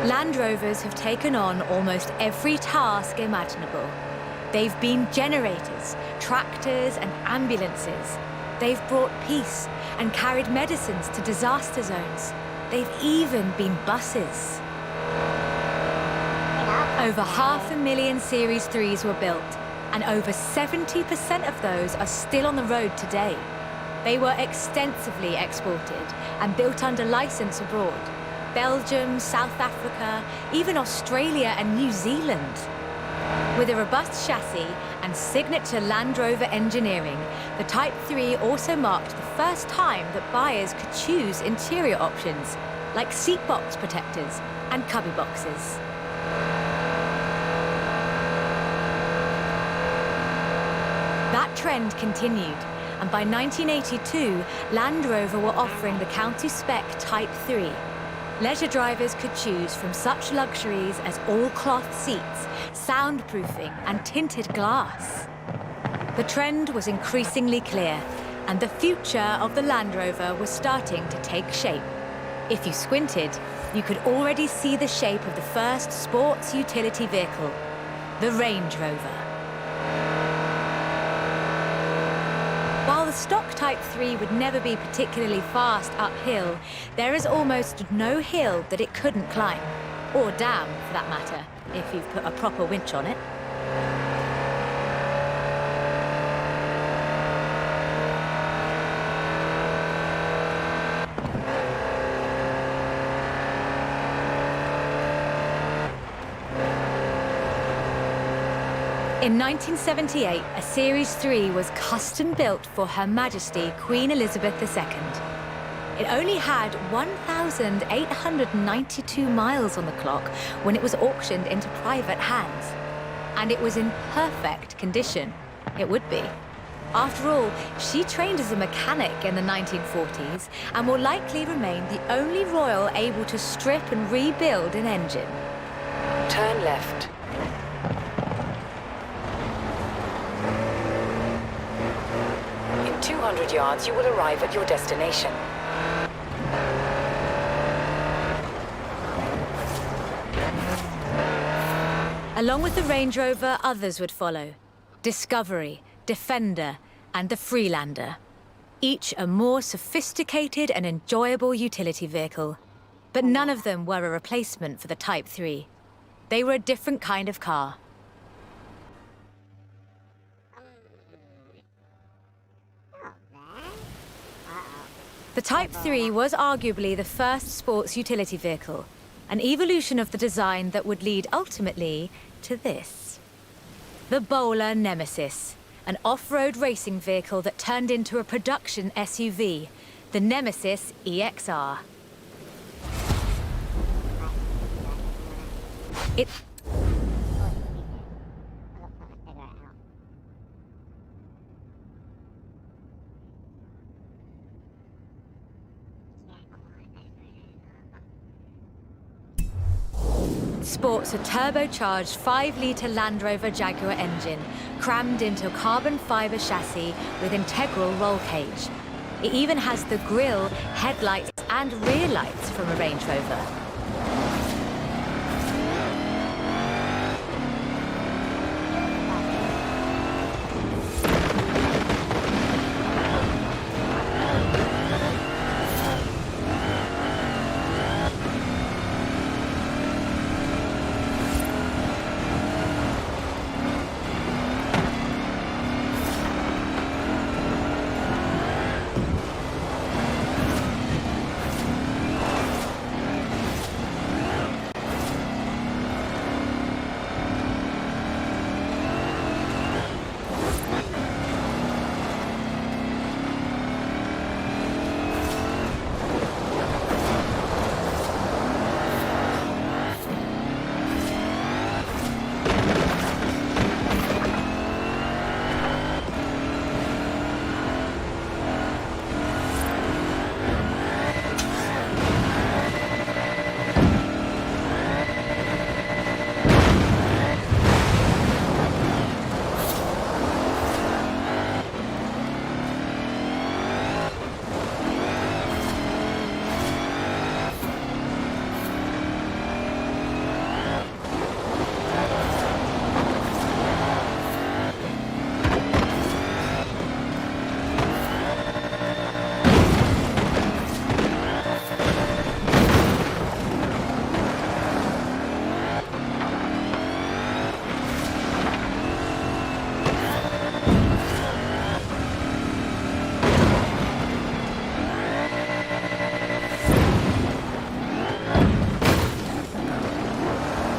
Land Rovers have taken on almost every task imaginable. They've been generators, tractors and ambulances. They've brought peace and carried medicines to disaster zones. They've even been buses. Over 500,000 Series 3s were built, and over 70% of those are still on the road today. They were extensively exported and built under license abroad. Belgium, South Africa, even Australia and New Zealand. With a robust chassis and signature Land Rover engineering, the Type 3 also marked the first time that buyers could choose interior options, like seat box protectors and cubby boxes. That trend continued, and by 1982, Land Rover were offering the county spec Type 3. Leisure drivers could choose from such luxuries as all-cloth seats, soundproofing, and tinted glass. The trend was increasingly clear, and the future of the Land Rover was starting to take shape. If you squinted, you could already see the shape of the first sports utility vehicle, the Range Rover. While the stock Type 3 would never be particularly fast uphill, there is almost no hill that it couldn't climb, or down for that matter, if you've put a proper winch on it. In 1978, a Series 3 was custom built for Her Majesty Queen Elizabeth II. It only had 1,892 miles on the clock when it was auctioned into private hands. And it was in perfect condition. It would be. After all, she trained as a mechanic in the 1940s and will likely remain the only royal able to strip and rebuild an engine. Turn left. In 200 yards, you will arrive at your destination. Along with the Range Rover, others would follow. Discovery, Defender, and the Freelander. Each a more sophisticated and enjoyable utility vehicle. But none of them were a replacement for the Type 3. They were a different kind of car. The Type 3 was arguably the first sports utility vehicle, an evolution of the design that would lead ultimately to this. The Bowler Nemesis, an off-road racing vehicle that turned into a production SUV, the Nemesis EXR. It sports a turbocharged 5-litre Land Rover Jaguar engine, crammed into a carbon fibre chassis with integral roll cage. It even has the grille, headlights and rear lights from a Range Rover.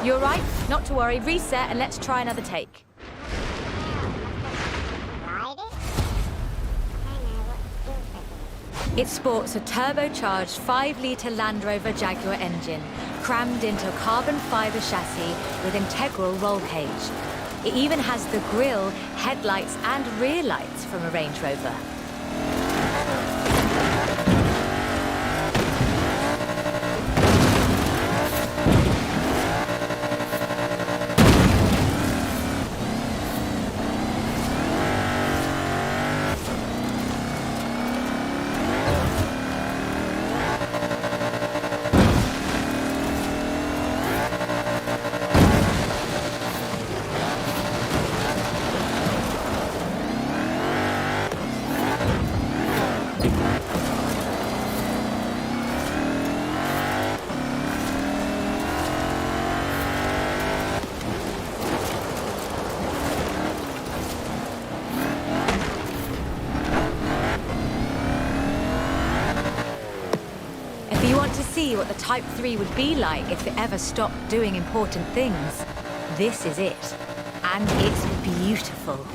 You all right? Not to worry, reset and let's try another take. It sports a turbocharged 5-litre Land Rover Jaguar engine, crammed into a carbon fibre chassis with integral roll cage. It even has the grille, headlights, and rear lights from a Range Rover. If you want to see what the Type 3 would be like if it ever stopped doing important things, this is it. And it's beautiful.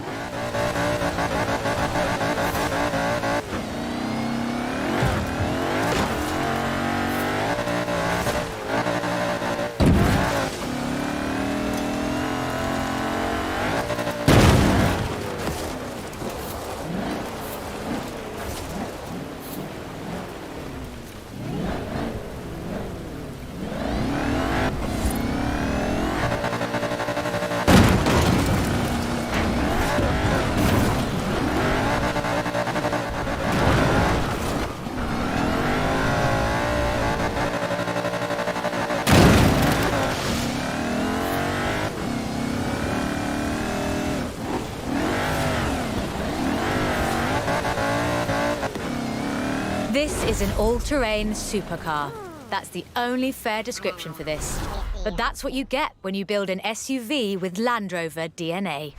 This is an all-terrain supercar. That's the only fair description for this. But that's what you get when you build an SUV with Land Rover DNA.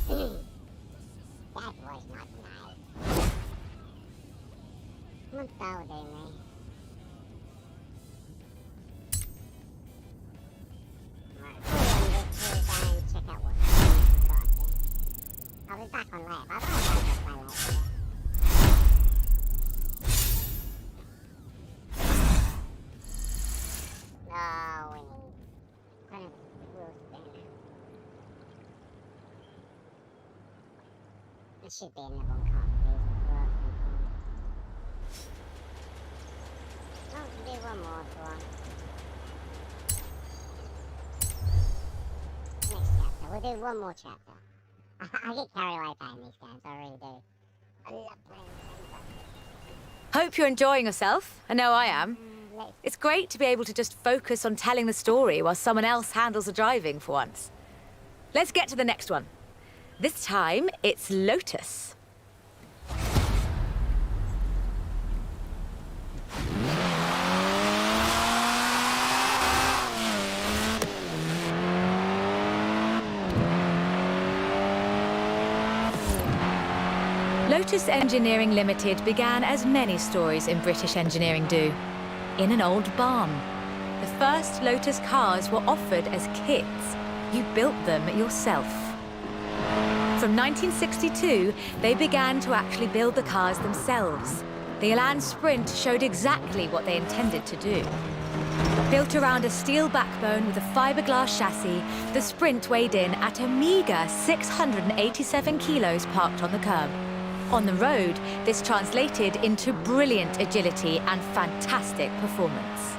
That was not nice. What's that with me? Alright, check out what I'll be back on later. I'll be back later. No, we need kind of wheel spin. It should be another one, can't be. No, we can do one more if you want. Next chapter. We'll do one more chapter. I get carried away playing these games, I really do. I love playing games. Hope you're enjoying yourself. I know I am. It's great to be able to just focus on telling the story while someone else handles the driving for once. Let's get to the next one. This time, it's Lotus. Lotus Engineering Limited began as many stories in British engineering do. In an old barn. The first Lotus cars were offered as kits. You built them yourself. From 1962, they began to actually build the cars themselves. The Elan Sprint showed exactly what they intended to do. Built around a steel backbone with a fiberglass chassis, the Sprint weighed in at a meager 687 kilos parked on the curb. On the road, this translated into brilliant agility and fantastic performance.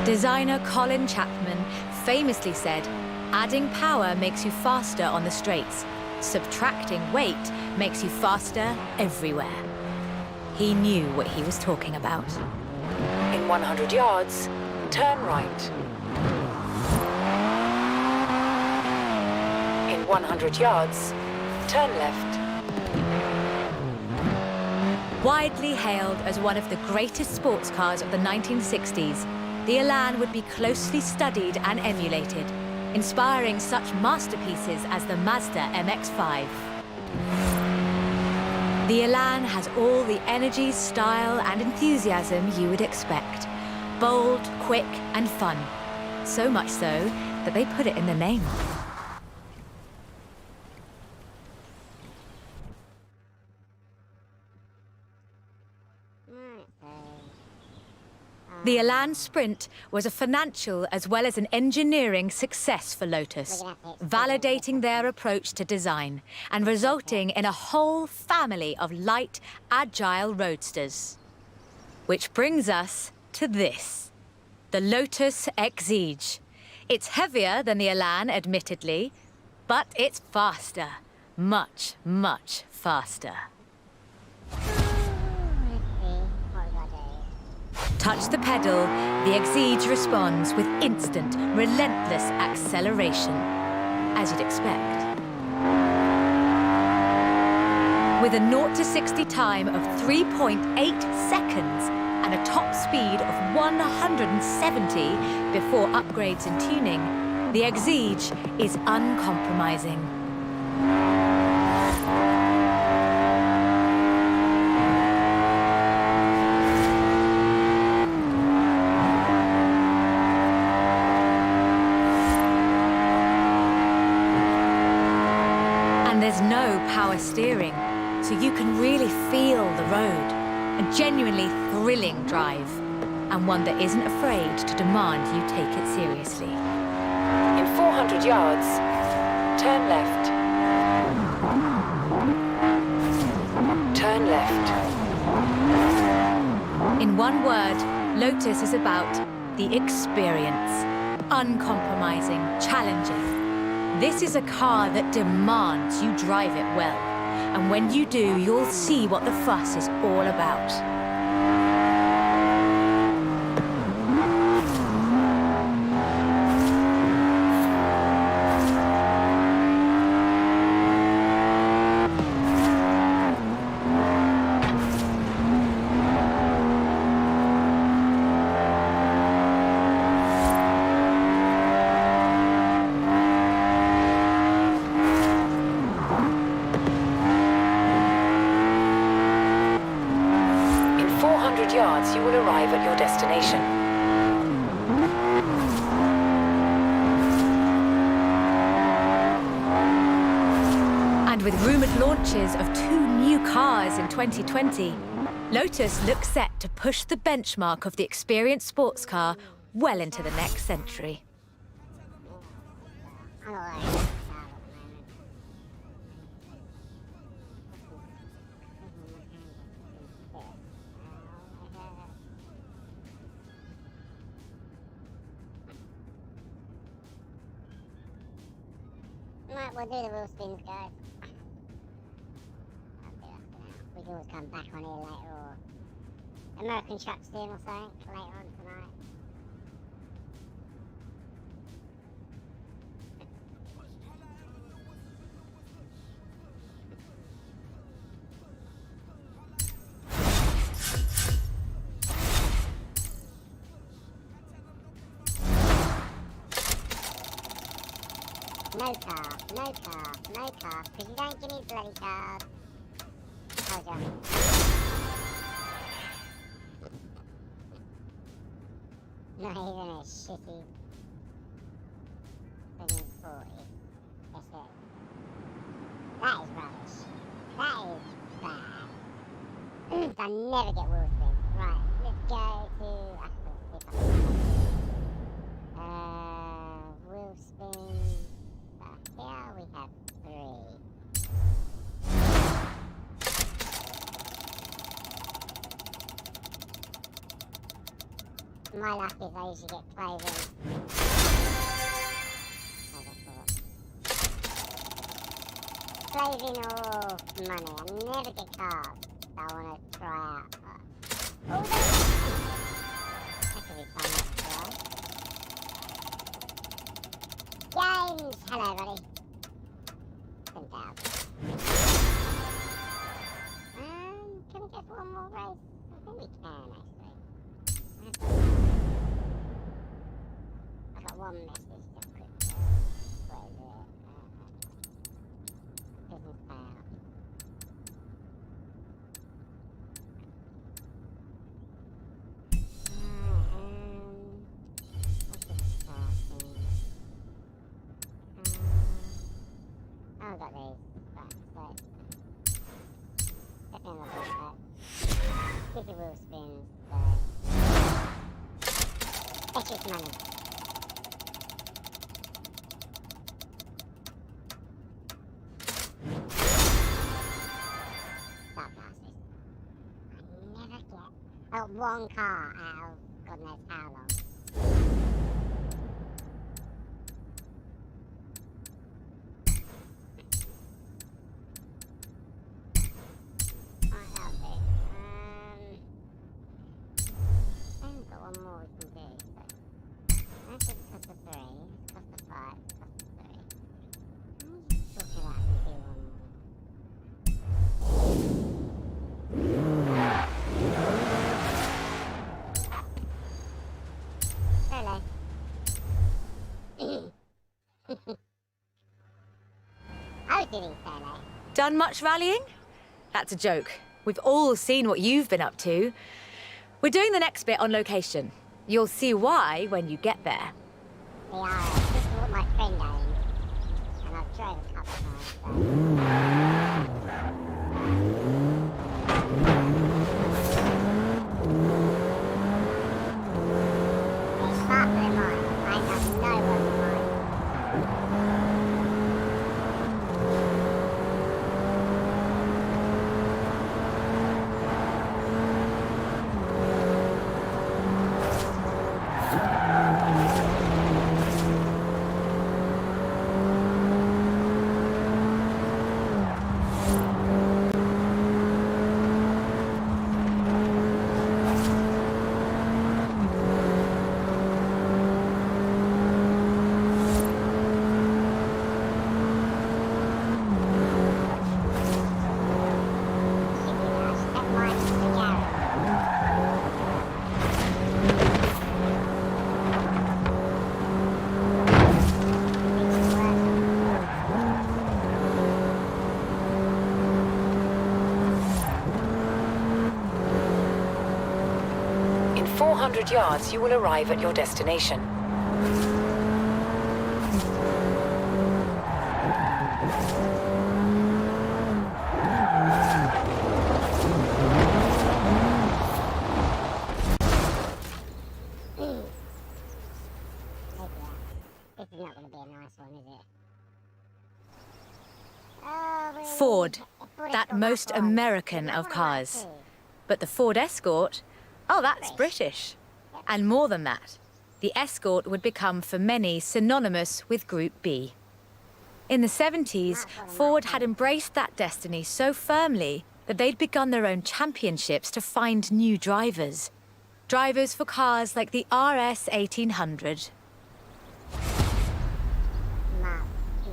Designer Colin Chapman famously said, "Adding power makes you faster on the straights. Subtracting weight makes you faster everywhere." He knew what he was talking about. In 100 yards, turn right. In 100 yards, turn left. Widely hailed as one of the greatest sports cars of the 1960s, the Elan would be closely studied and emulated, inspiring such masterpieces as the Mazda MX-5. The Elan has all the energy, style, and enthusiasm you would expect. Bold, quick, and fun. So much so that they put it in the name. The Elan Sprint was a financial as well as an engineering success for Lotus, validating their approach to design and resulting in a whole family of light, agile roadsters. Which brings us to this, the Lotus Exige. It's heavier than the Elan, admittedly, but it's faster. Much, much faster. Touch the pedal, the Exige responds with instant, relentless acceleration, as you'd expect. With a 0 to 60 time of 3.8 seconds and a top speed of 170 before upgrades and tuning, the Exige is uncompromising. There's no power steering, so you can really feel the road. A genuinely thrilling drive, and one that isn't afraid to demand you take it seriously. In 400 yards, turn left. Turn left. In one word, Lotus is about the experience. Uncompromising, challenging. This is a car that demands you drive it well. And when you do, you'll see what the fuss is all about. Yards, you will arrive at your destination. And with rumoured launches of 2 new cars in 2020, Lotus looks set to push the benchmark of the experienced sports car well into the next century. We'll do the wheel spins, guys. I'll do that for now. We can always come back on here later, or American Truck Sim or something later on tonight. No car, no car, no car, because you don't give me bloody card. Told ya. Not even a shitty 740. That's it. That is rubbish. That is bad. I never get wheel spins. Right, let's go to... wheel spins. Here we have 3. My luck is I usually get clothing. Clothing or money. I never get cards that I want to try out. Oh, that could be fun as well. James! Hello, buddy. 10,000. Can we go for one more race? I think we can, actually. I got one message just quick. What is it? Business payout. I've got these. Right, so... Definitely not that. 50 wheel spins, so... British money. Stop, bastards. I never get one car out of God knows how long. Right, that'll do. Then we've got one more we can do. So that's just cost of 3, cost of 5, cost of 3. Let's talk it out and do one more. Hello. I was doing solo. Done much rallying? That's a joke. We've all seen what you've been up to. We're doing the next bit on location. You'll see why when you get there. We are. This is what my friend owns. And I've drove a couple of times, It's faster than mine. I have no one than mine. In 400 yards, you will arrive at your destination. This is not going to be a nice one, is it? Oh, Ford, Ford that Escort most Mark 1. American Isn't that of one Mark cars. 2? But the Ford Escort, oh, that's British. And more than that, the Escort would become for many synonymous with Group B. In the 70s, Ford had embraced that destiny so firmly that they'd begun their own championships to find new drivers. Drivers for cars like the RS 1800. Mark 2.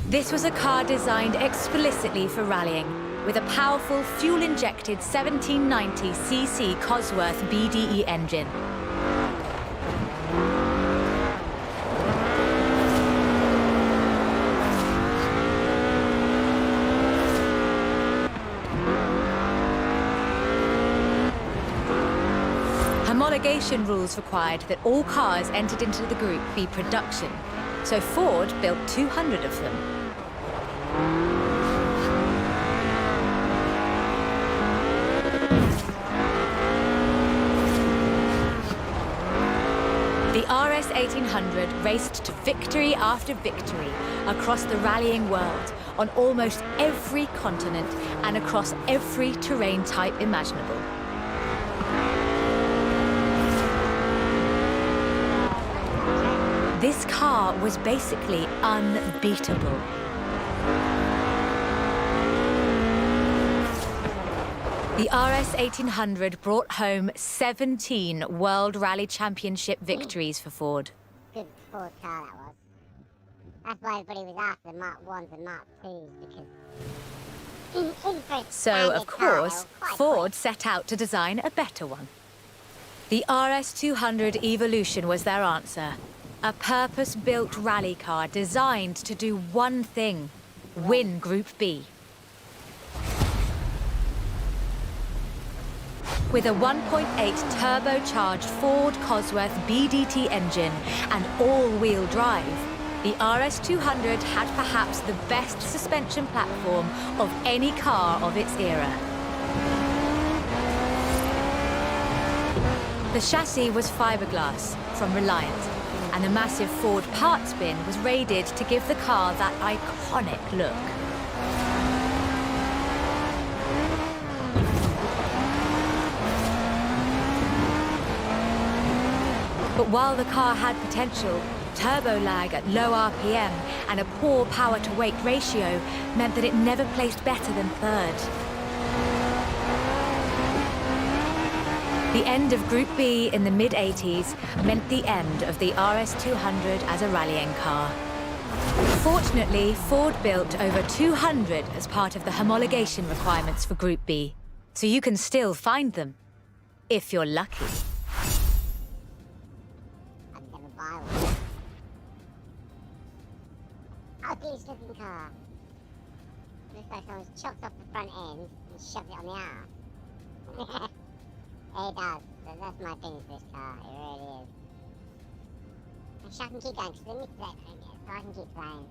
This was a car designed explicitly for rallying, with a powerful fuel-injected 1790cc Cosworth BDE engine. Homologation rules required that all cars entered into the group be production, so Ford built 200 of them. The RS 1800 raced to victory after victory across the rallying world, on almost every continent and across every terrain type imaginable. This car was basically unbeatable. The RS 1800 brought home 17 World Rally Championship victories for Ford. Good Ford car that was. That's why everybody was after the Mark 1s and Mark 2s, because even for a So, standard of car, they course, were quite Ford quick. set out to design a better one. The RS 200 Evolution was their answer. A purpose-built rally car designed to do one thing: win Group B. With a 1.8 turbocharged Ford Cosworth BDT engine and all-wheel drive, the RS 200 had perhaps the best suspension platform of any car of its era. The chassis was fiberglass from Reliant, and the massive Ford parts bin was raided to give the car that iconic look. But while the car had potential, turbo lag at low RPM and a poor power-to-weight ratio meant that it never placed better than third. The end of Group B in the mid-80s meant the end of the RS200 as a rallying car. Fortunately, Ford built over 200 as part of the homologation requirements for Group B, so you can still find them, if you're lucky. I'd never buy one. Ugliest looking car. Looks like someone's chopped off the front end and shoved it on the arm. It does. That's my thing with this car. It really is. Actually, I can keep going because the mid select don't get, so I can keep playing.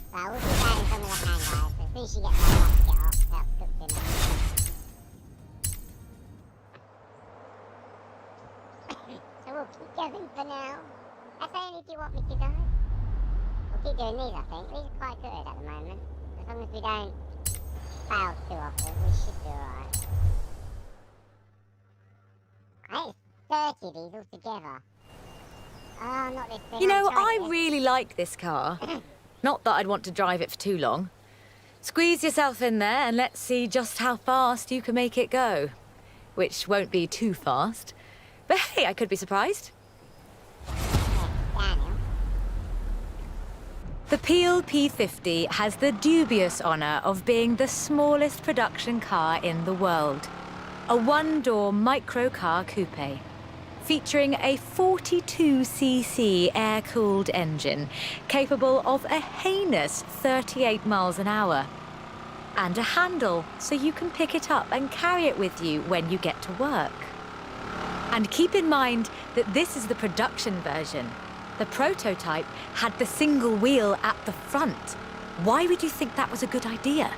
So I will keep going some of the hand guys. But as soon as she gets home, I have to get off. That's cooked dinner. So we'll keep going for now. That's only if you want me to go. We'll keep doing these, I think. These are quite good at the moment. As long as we don't fail too often, we should do alright. I think it's 30 of these all together. Oh, not this thing. You know, I really like this car. Not that I'd want to drive it for too long. Squeeze yourself in there and let's see just how fast you can make it go. Which won't be too fast. But hey, I could be surprised. Daniel. The Peel P50 has the dubious honour of being the smallest production car in the world. A one-door microcar coupe, featuring a 42cc air-cooled engine, capable of a heinous 38 miles an hour. And a handle, so you can pick it up and carry it with you when you get to work. And keep in mind that this is the production version. The prototype had the single wheel at the front. Why would you think that was a good idea?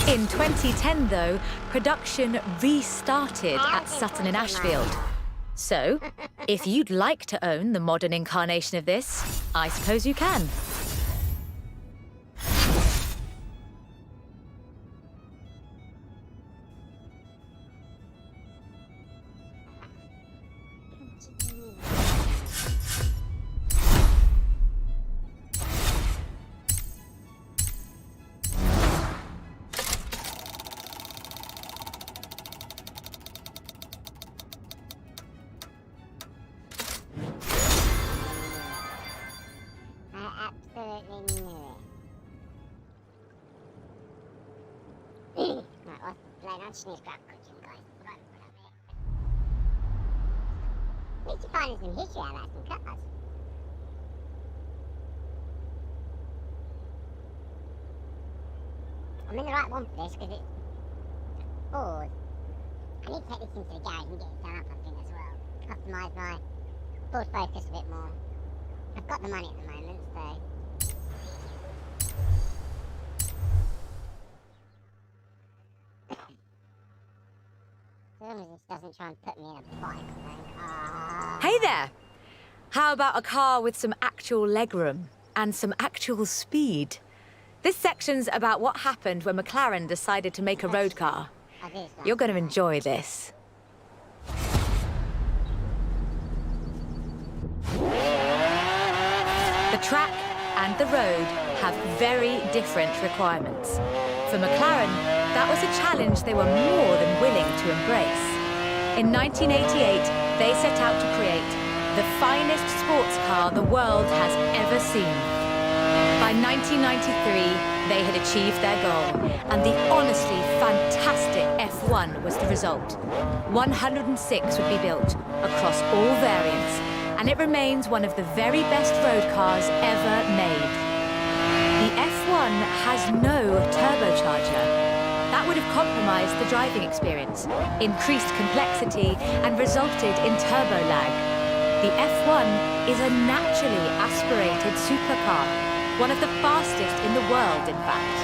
In 2010, though, production restarted at Sutton in Ashfield. So, if you'd like to own the modern incarnation of this, I suppose you can. Absolutely knew it. Right, what's the plan? I just need to grab cooking, guys. Right, put up here. Need to find some history out of some cars. I'm in the right one for this because it's Ford. I need to take this into the garage and get it done up, I think, as well. Customise my Ford Focus a bit more. I've got the money at the moment, so... As long as this doesn't try and put me in a bike thing. Hey there! How about a car with some actual legroom and some actual speed? This section's about what happened when McLaren decided to make a road car. You're going to enjoy this. The track and the road have very different requirements. For McLaren, that was a challenge they were more than willing to embrace. In 1988, they set out to create the finest sports car the world has ever seen. By 1993, they had achieved their goal, and the honestly fantastic F1 was the result. 106 would be built across all variants, and it remains one of the very best road cars ever made. The F1 has no turbocharger. That would have compromised the driving experience, increased complexity, and resulted in turbo lag. The F1 is a naturally aspirated supercar, One of the fastest in the world, in fact.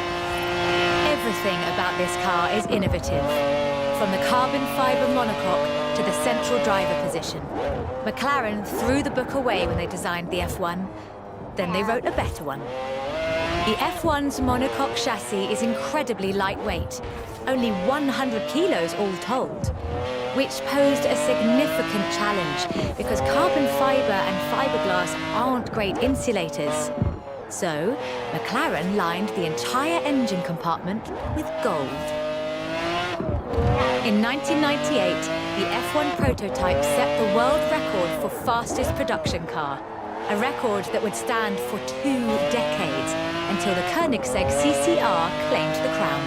Everything about this car is innovative. From the carbon fibre monocoque to the central driver position. McLaren threw the book away when they designed the F1. Then they wrote a better one. The F1's monocoque chassis is incredibly lightweight, only 100 kilos all told, which posed a significant challenge because carbon fibre and fiberglass aren't great insulators. So, McLaren lined the entire engine compartment with gold. In 1998, the F1 prototype set the world record for fastest production car, a record that would stand for 2 decades until the Koenigsegg CCR claimed the crown.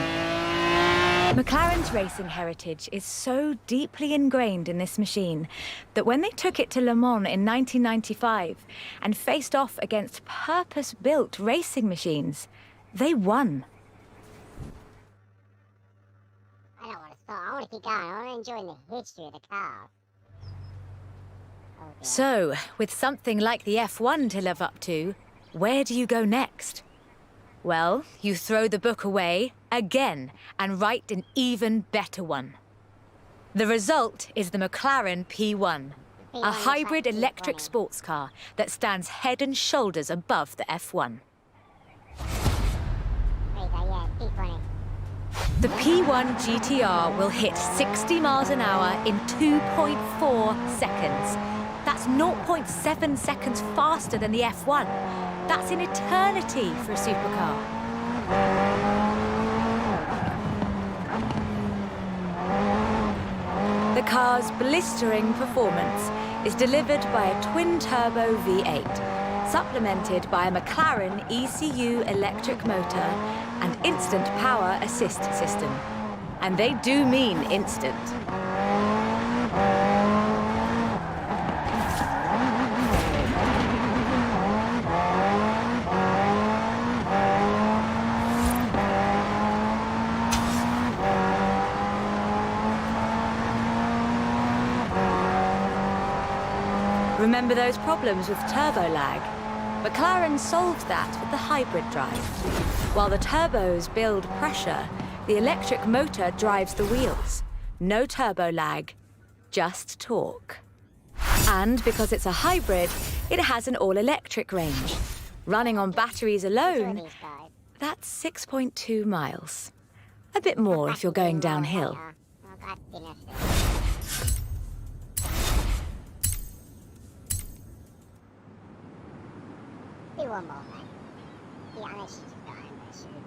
McLaren's racing heritage is so deeply ingrained in this machine that when they took it to Le Mans in 1995 and faced off against purpose-built racing machines, they won. I don't want to stop. I want to keep going. I want to enjoy the history of the car. Oh, dear. So, with something like the F1 to live up to, where do you go next? Well, you throw the book away again and write an even better one. The result is the McLaren P1, a hybrid electric sports car that stands head and shoulders above the F1. The P1 GTR will hit 60 miles an hour in 2.4 seconds. That's 0.7 seconds faster than the F1. That's an eternity for a supercar. The car's blistering performance is delivered by a twin-turbo V8, supplemented by a McLaren ECU electric motor and instant power assist system. And they do mean instant. Remember those problems with turbo lag? McLaren solved that with the hybrid drive. While the turbos build pressure, the electric motor drives the wheels. No turbo lag, just torque. And because it's a hybrid, it has an all-electric range. Running on batteries alone, that's 6.2 miles. A bit more if you're going downhill. Do one more, mate. Yeah, I know she's dying, but she'll be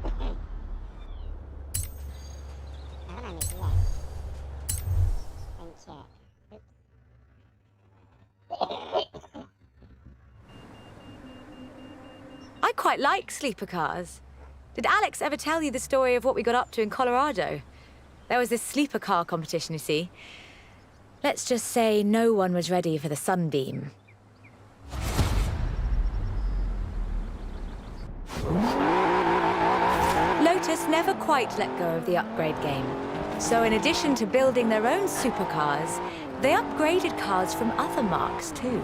busy. I don't know if left. Then check. Oops. I quite like sleeper cars. Did Alex ever tell you the story of what we got up to in Colorado? There was this sleeper car competition, you see. Let's just say no one was ready for the sunbeam. Lotus never quite let go of the upgrade game. So in addition to building their own supercars, they upgraded cars from other marques too.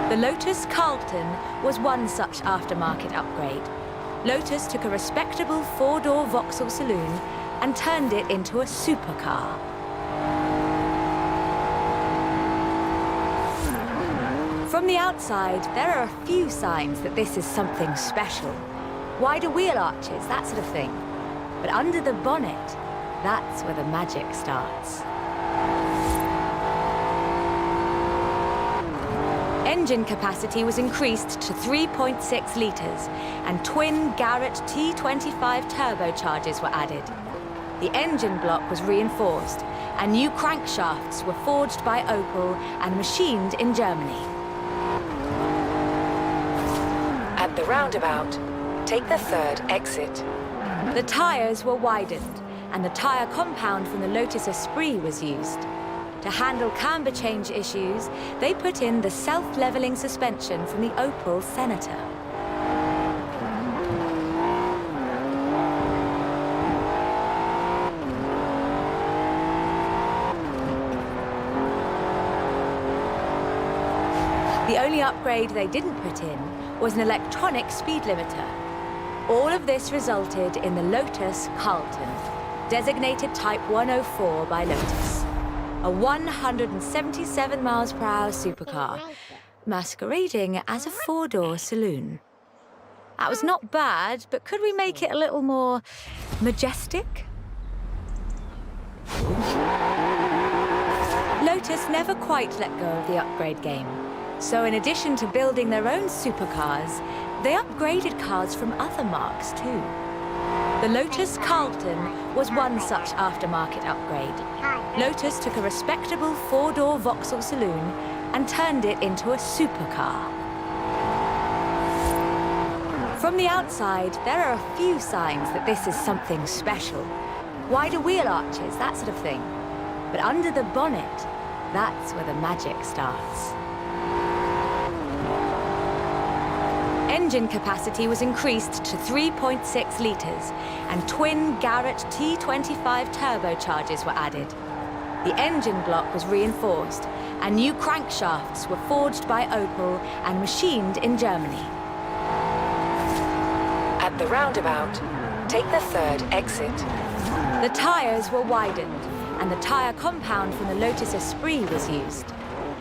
The Lotus Carlton was one such aftermarket upgrade. Lotus took a respectable 4-door Vauxhall saloon and turned it into a supercar. From the outside, there are a few signs that this is something special. Wider wheel arches, that sort of thing. But under the bonnet, that's where the magic starts. Engine capacity was increased to 3.6 litres, and twin Garrett T25 turbochargers were added. The engine block was reinforced, and new crankshafts were forged by Opel and machined in Germany. At the roundabout, take the third exit. The tyres were widened, and the tyre compound from the Lotus Esprit was used. To handle camber change issues, they put in the self-leveling suspension from the Opel Senator. The The only upgrade they didn't put in was an electronic speed limiter. All of this resulted in the Lotus Carlton, designated Type 104 by Lotus. A 177 miles per hour supercar, masquerading as a four-door saloon. That was not bad, but could we make it a little more majestic? Lotus never quite let go of the upgrade game. So in addition to building their own supercars, they upgraded cars from other marques too. The Lotus Carlton was one such aftermarket upgrade. Lotus took a respectable four-door Vauxhall saloon and turned it into a supercar. From the outside, there are a few signs that this is something special. Wider wheel arches, that sort of thing. But under the bonnet, that's where the magic starts. Engine capacity was increased to 3.6 litres, and twin Garrett T25 turbochargers were added. The engine block was reinforced, and new crankshafts were forged by Opel and machined in Germany. At the roundabout, take the third exit. The tyres were widened, and the tyre compound from the Lotus Esprit was used.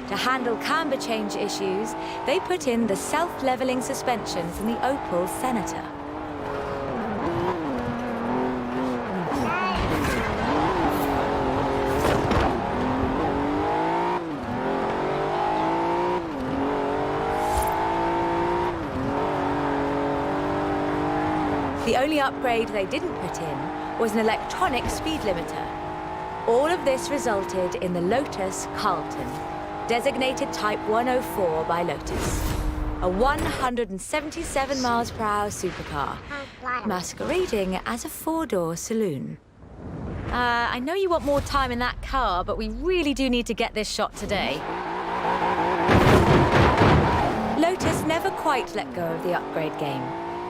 To handle camber change issues, they put in the self-leveling suspension from the Opel Senator. The only upgrade they didn't put in was an electronic speed limiter. All of this resulted in the Lotus Carlton, designated Type 104 by Lotus. A 177 miles per hour supercar, masquerading as a four-door saloon. I know you want more time in that car, but we really do need to get this shot today. Lotus never quite let go of the upgrade game.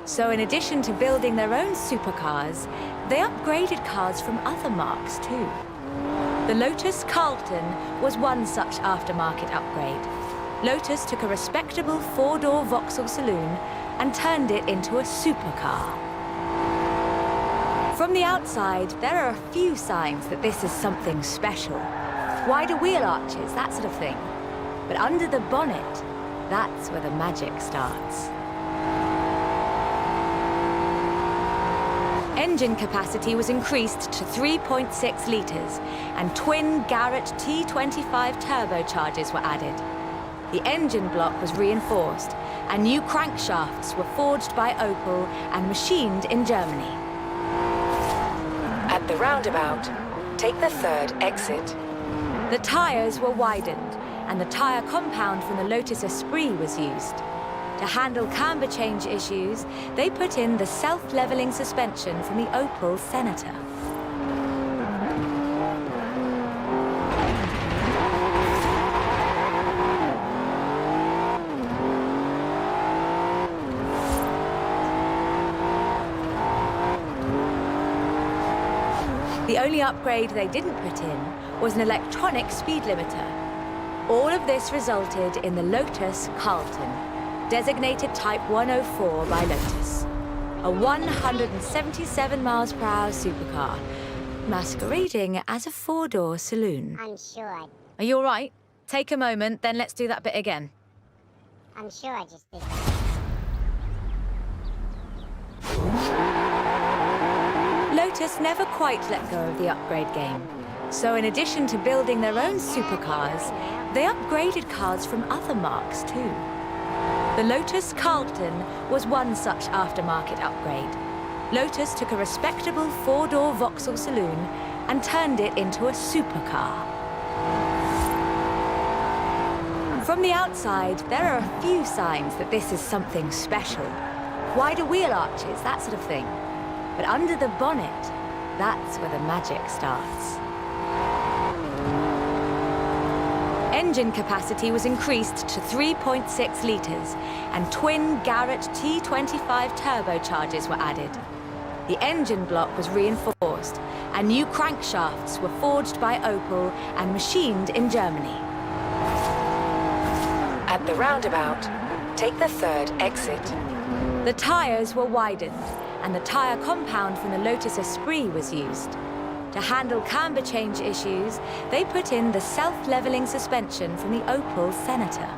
So in addition to building their own supercars, they upgraded cars from other marques too. The Lotus Carlton was one such aftermarket upgrade. Lotus took a respectable four-door Vauxhall saloon and turned it into a supercar. From the outside, there are a few signs that this is something special. Wider wheel arches, that sort of thing. But under the bonnet, that's where the magic starts. Engine capacity was increased to 3.6 litres, and twin Garrett T25 turbochargers were added. The engine block was reinforced, and new crankshafts were forged by Opel and machined in Germany. At the roundabout, take the third exit. The tyres were widened, and the tyre compound from the Lotus Esprit was used. To handle camber change issues, they put in the self-leveling suspension from the Opel Senator. The only upgrade they didn't put in was an electronic speed limiter. All of this resulted in the Lotus Carlton, designated Type 104 by Lotus. A 177 miles per hour supercar, masquerading as a four-door saloon. I'm sure Are you all right? Take a moment, then let's do that bit again. I just did that. Lotus never quite let go of the upgrade game. So in addition to building their own supercars, they upgraded cars from other marques too. The Lotus Carlton was one such aftermarket upgrade. Lotus took a respectable four-door Vauxhall saloon and turned it into a supercar. From the outside, there are a few signs that this is something special. Wider wheel arches, that sort of thing. But under the bonnet, that's where the magic starts. Engine capacity was increased to 3.6 litres, and twin Garrett T25 turbochargers were added. The engine block was reinforced, and new crankshafts were forged by Opel and machined in Germany. At the roundabout, take the third exit. The tyres were widened, and the tyre compound from the Lotus Esprit was used. To handle camber change issues, they put in the self-leveling suspension from the Opel Senator.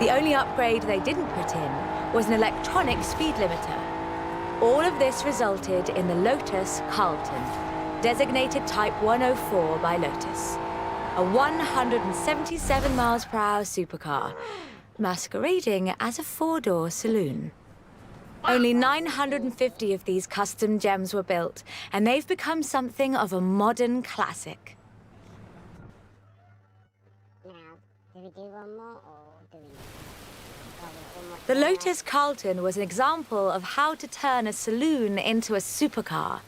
The only upgrade they didn't put in was an electronic speed limiter. All of this resulted in the Lotus Carlton, designated Type 104 by Lotus. A 177 miles per hour supercar, masquerading as a four-door saloon. Only 950 of these custom gems were built, and they've become something of a modern classic. Now, do we do one more, or do we... The Lotus Carlton was an example of how to turn a saloon into a supercar.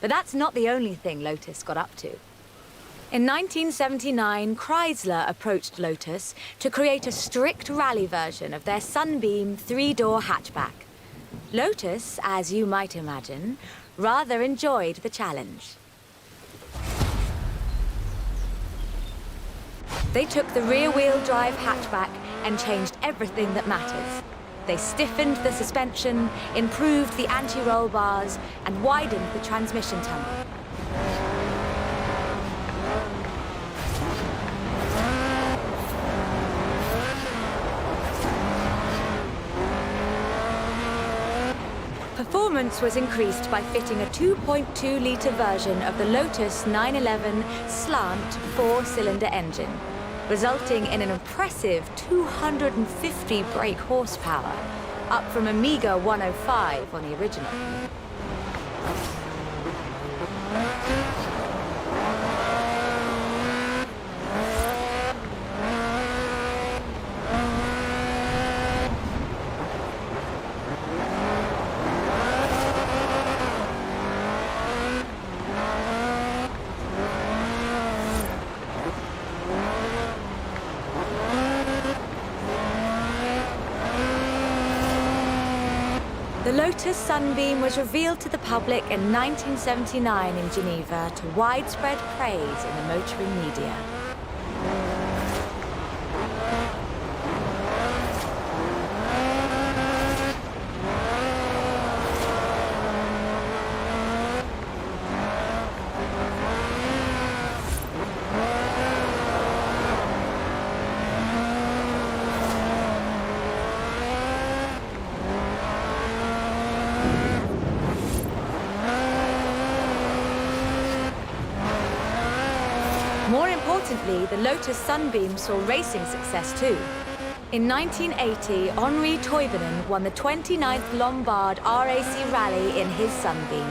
But that's not the only thing Lotus got up to. In 1979, Chrysler approached Lotus to create a strict rally version of their Sunbeam three-door hatchback. Lotus, as you might imagine, rather enjoyed the challenge. They took the rear-wheel drive hatchback and changed everything that matters. They stiffened the suspension, improved the anti-roll bars, and widened the transmission tunnel. Performance was increased by fitting a 2.2-litre version of the Lotus 911 slant four-cylinder engine, resulting in an impressive 250 brake horsepower, up from a meager 105 on the original. The Lotus Sunbeam was revealed to the public in 1979 in Geneva to widespread praise in the motoring media. More importantly, the Lotus Sunbeam saw racing success too. In 1980, Henri Toivonen won the 29th Lombard RAC Rally in his Sunbeam.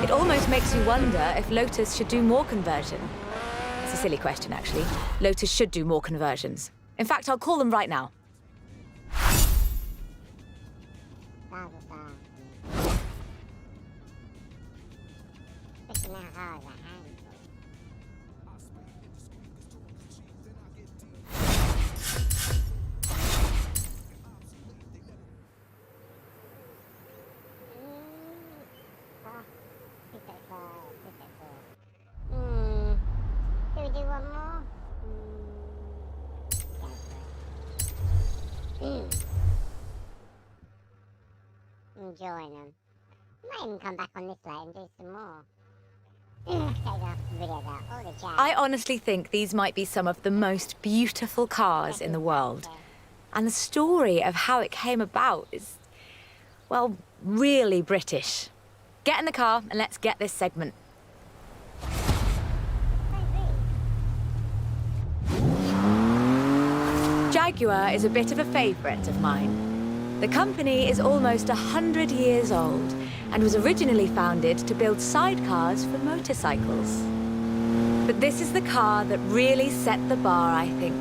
It almost makes you wonder if Lotus should do more conversion. It's a silly question, actually. Lotus should do more conversions. In fact, I'll call them right now. Especially now hard, that hand. Do we do one more? Enjoying them. Might even come back on this later and do some more. Take the videos out, all the jazz. I honestly think these might be some of the most beautiful cars in the world. And the story of how it came about is, well, really British. Get in the car and let's get this segment. Jaguar is a bit of a favourite of mine. The company is almost 100 years old, and was originally founded to build sidecars for motorcycles. But this is the car that really set the bar, I think.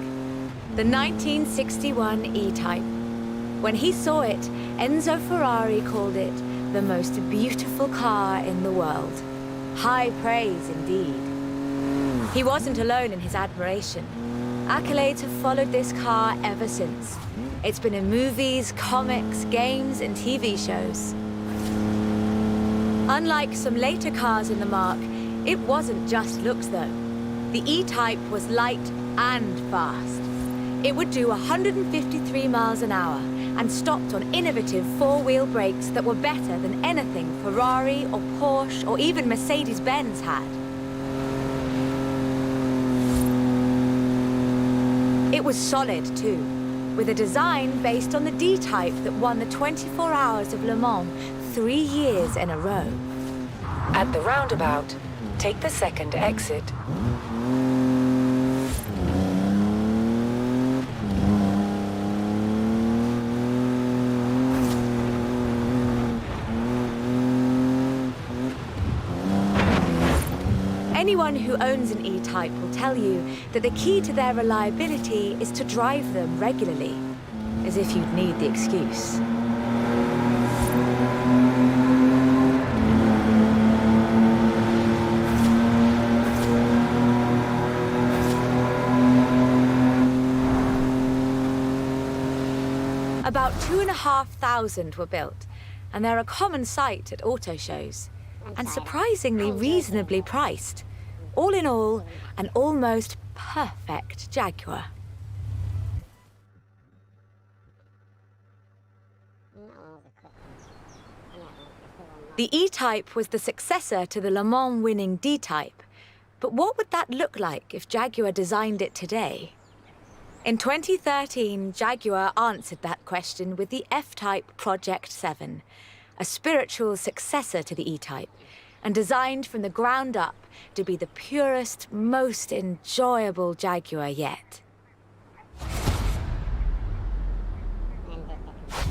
The 1961 E-Type. When he saw it, Enzo Ferrari called it the most beautiful car in the world. High praise indeed. He wasn't alone in his admiration. Accolades have followed this car ever since. It's been in movies, comics, games, and TV shows. Unlike some later cars in the marque, it wasn't just looks though. The E-Type was light and fast. It would do 153 miles an hour and stopped on innovative four-wheel brakes that were better than anything Ferrari or Porsche or even Mercedes-Benz had. It was solid too, with a design based on the D-Type that won the 24 Hours of Le Mans 3 years in a row. At the roundabout, take the second exit. Anyone who owns an E-Type will tell you that the key to their reliability is to drive them regularly, as if you'd need the excuse. About 2,500 were built, and they're a common sight at auto shows, and surprisingly reasonably priced. All in all, an almost perfect Jaguar. The E-Type was the successor to the Le Mans winning D-Type. But what would that look like if Jaguar designed it today? In 2013, Jaguar answered that question with the F-Type Project 7, a spiritual successor to the E-Type, and designed from the ground up to be the purest, most enjoyable Jaguar yet.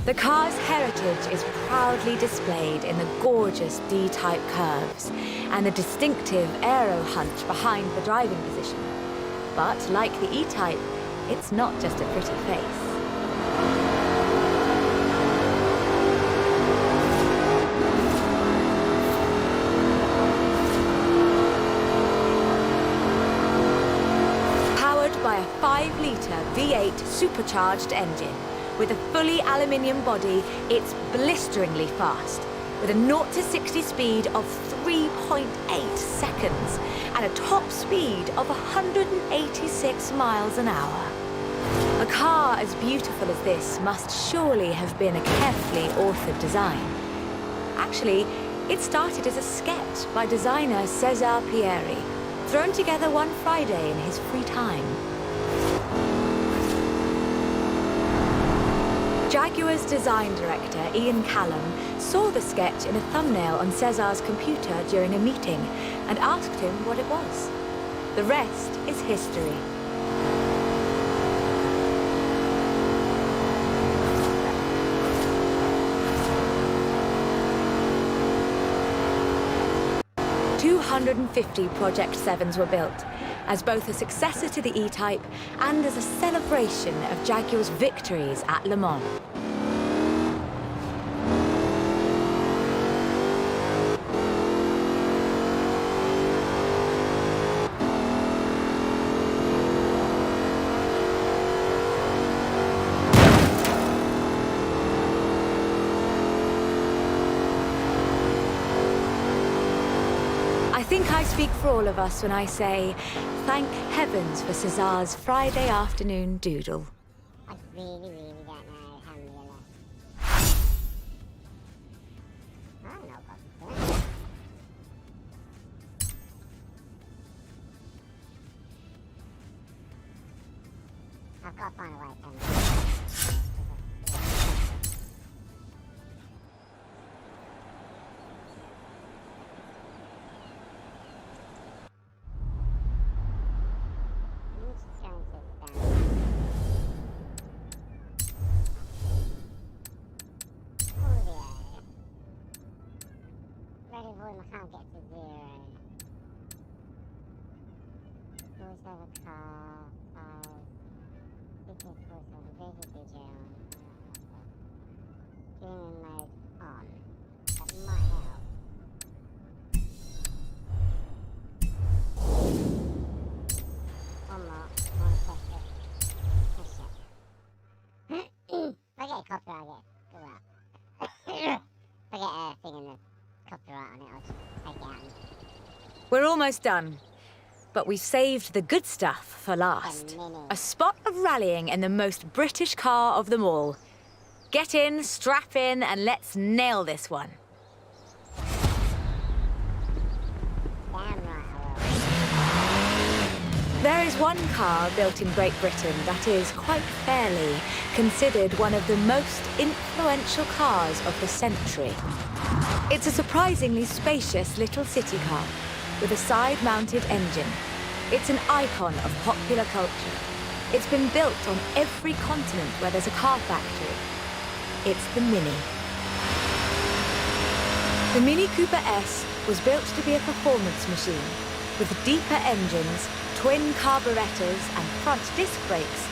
The car's heritage is proudly displayed in the gorgeous D-Type curves and the distinctive aero hunch behind the driving position. But like the E-Type, it's not just a pretty face. By a 5-litre V8 supercharged engine. With a fully aluminium body, it's blisteringly fast, with a 0 to 60 speed of 3.8 seconds and a top speed of 186 miles an hour. A car as beautiful as this must surely have been a carefully authored design. Actually, it started as a sketch by designer César Pierri, thrown together one Friday in his free time. Jaguar's design director, Ian Callum, saw the sketch in a thumbnail on César's computer during a meeting and asked him what it was. The rest is history. "250 Project 7s were built, as both a successor to the E-Type and as a celebration of Jaguar's victories at Le Mans. I think I speak for all of us when I say, thank heavens for César's Friday afternoon doodle. I really don't know how many are left. I don't know what's going on. I've got to find a way to end it. get to 0. Always have a car. 5. Because forza, vehicle digital. Streaming mode on. That might help. One more. One test it. Test it. If I get a copyright, I get if I get a thing in the copyright on it, I'll just take it out. We're almost done. But we've saved the good stuff for last. A spot of rallying in the most British car of them all. Get in, strap in, and let's nail this one. Damn right I There is one car built in Great Britain that is, quite fairly, considered one of the most influential cars of the century. It's a surprisingly spacious little city car with a side-mounted engine. It's an icon of popular culture. It's been built on every continent where there's a car factory. It's the Mini. The Mini Cooper S was built to be a performance machine with deeper engines, twin carburetors and front disc brakes.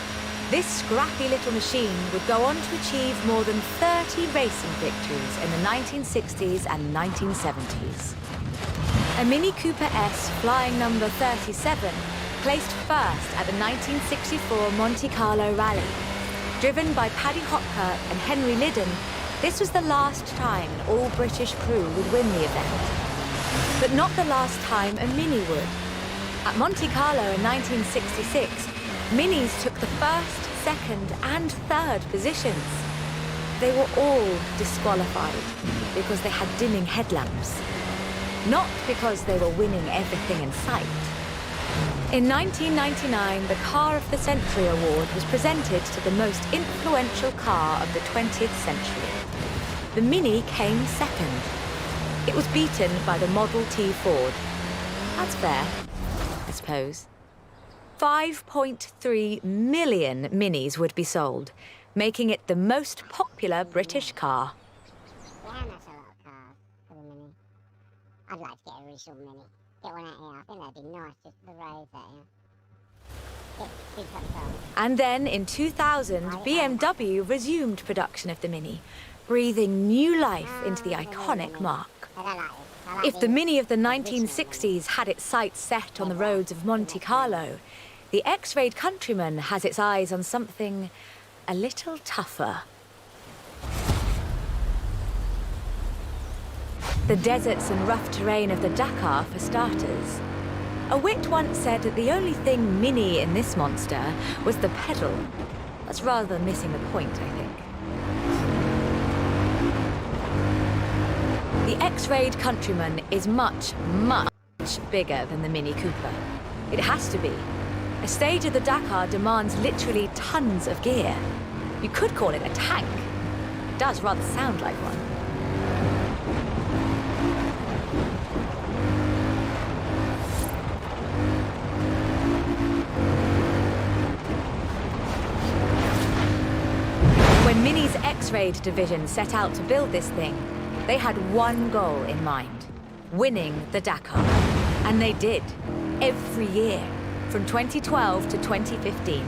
This scrappy little machine would go on to achieve more than 30 racing victories in the 1960s and 1970s. A Mini Cooper S flying number 37 placed first at the 1964 Monte Carlo Rally. Driven by Paddy Hopkirk and Henry Liddon, this was the last time an all-British crew would win the event. But not the last time a Mini would. At Monte Carlo in 1966, Minis took the first, second and third positions. They were all disqualified because they had dimming headlamps. Not because they were winning everything in sight. In 1999, the Car of the Century Award was presented to the most influential car of the 20th century. The Mini came second. It was beaten by the Model T Ford. That's fair, I suppose. 5.3 million Minis would be sold, making it the most popular British car. Damn, that's a lot of cars for the Mini. I'd like to get a original Mini. Get one out here. I think that'd be nice just for the roads out here. Get 2 controls. And then in 2000, BMW resumed production of the Mini, breathing new life into the iconic mark. I don't like this. I like If the these Mini of the original 1960s had its sights set on the roads of Monte Carlo, the X-Rayed Countryman has its eyes on something a little tougher. The deserts and rough terrain of the Dakar, for starters. A wit once said that the only thing Mini in this monster was the pedal. That's rather missing the point, I think. The X-Rayed Countryman is much, much bigger than the Mini Cooper. It has to be. A stage of the Dakar demands literally tons of gear. You could call it a tank. It does rather sound like one. When Mini's X-Rayed division set out to build this thing, they had one goal in mind: winning the Dakar. And they did, every year, from 2012 to 2015.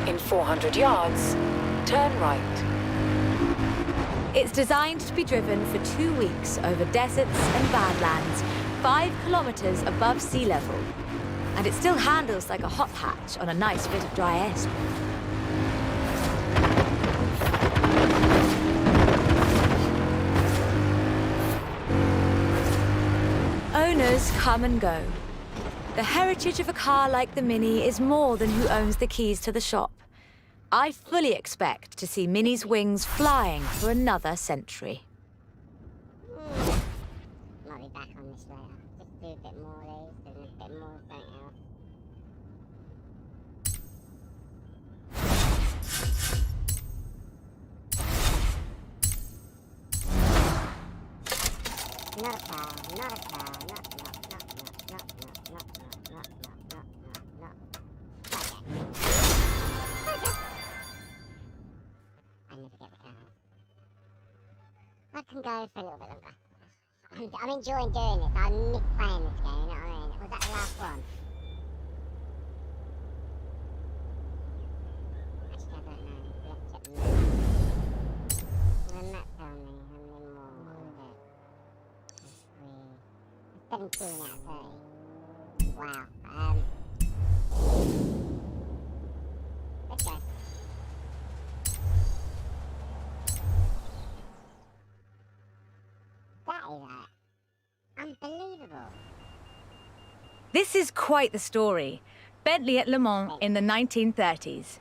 In 400 yards, turn right. It's designed to be driven for 2 weeks over deserts and badlands, 5 kilometers above sea level. And it still handles like a hot hatch on a nice bit of dry airspace. Owners come and go. The heritage of a car like the Mini is more than who owns the keys to the shop. I fully expect to see Mini's wings flying for another century. Might be back on this later. Just do a bit more of these and a bit more of something else. Not a car, not a car, not. never get the car. I can go for a little bit longer. I'm enjoying doing this. I miss playing this game, you know what I mean? Was that the last one? Actually, I don't know. Let's check the map. Will the map tell me how many more? What is it? 17 out of 30. Wow. Let's go. That is unbelievable. This is quite the story. Bentley at Le Mans in the 1930s.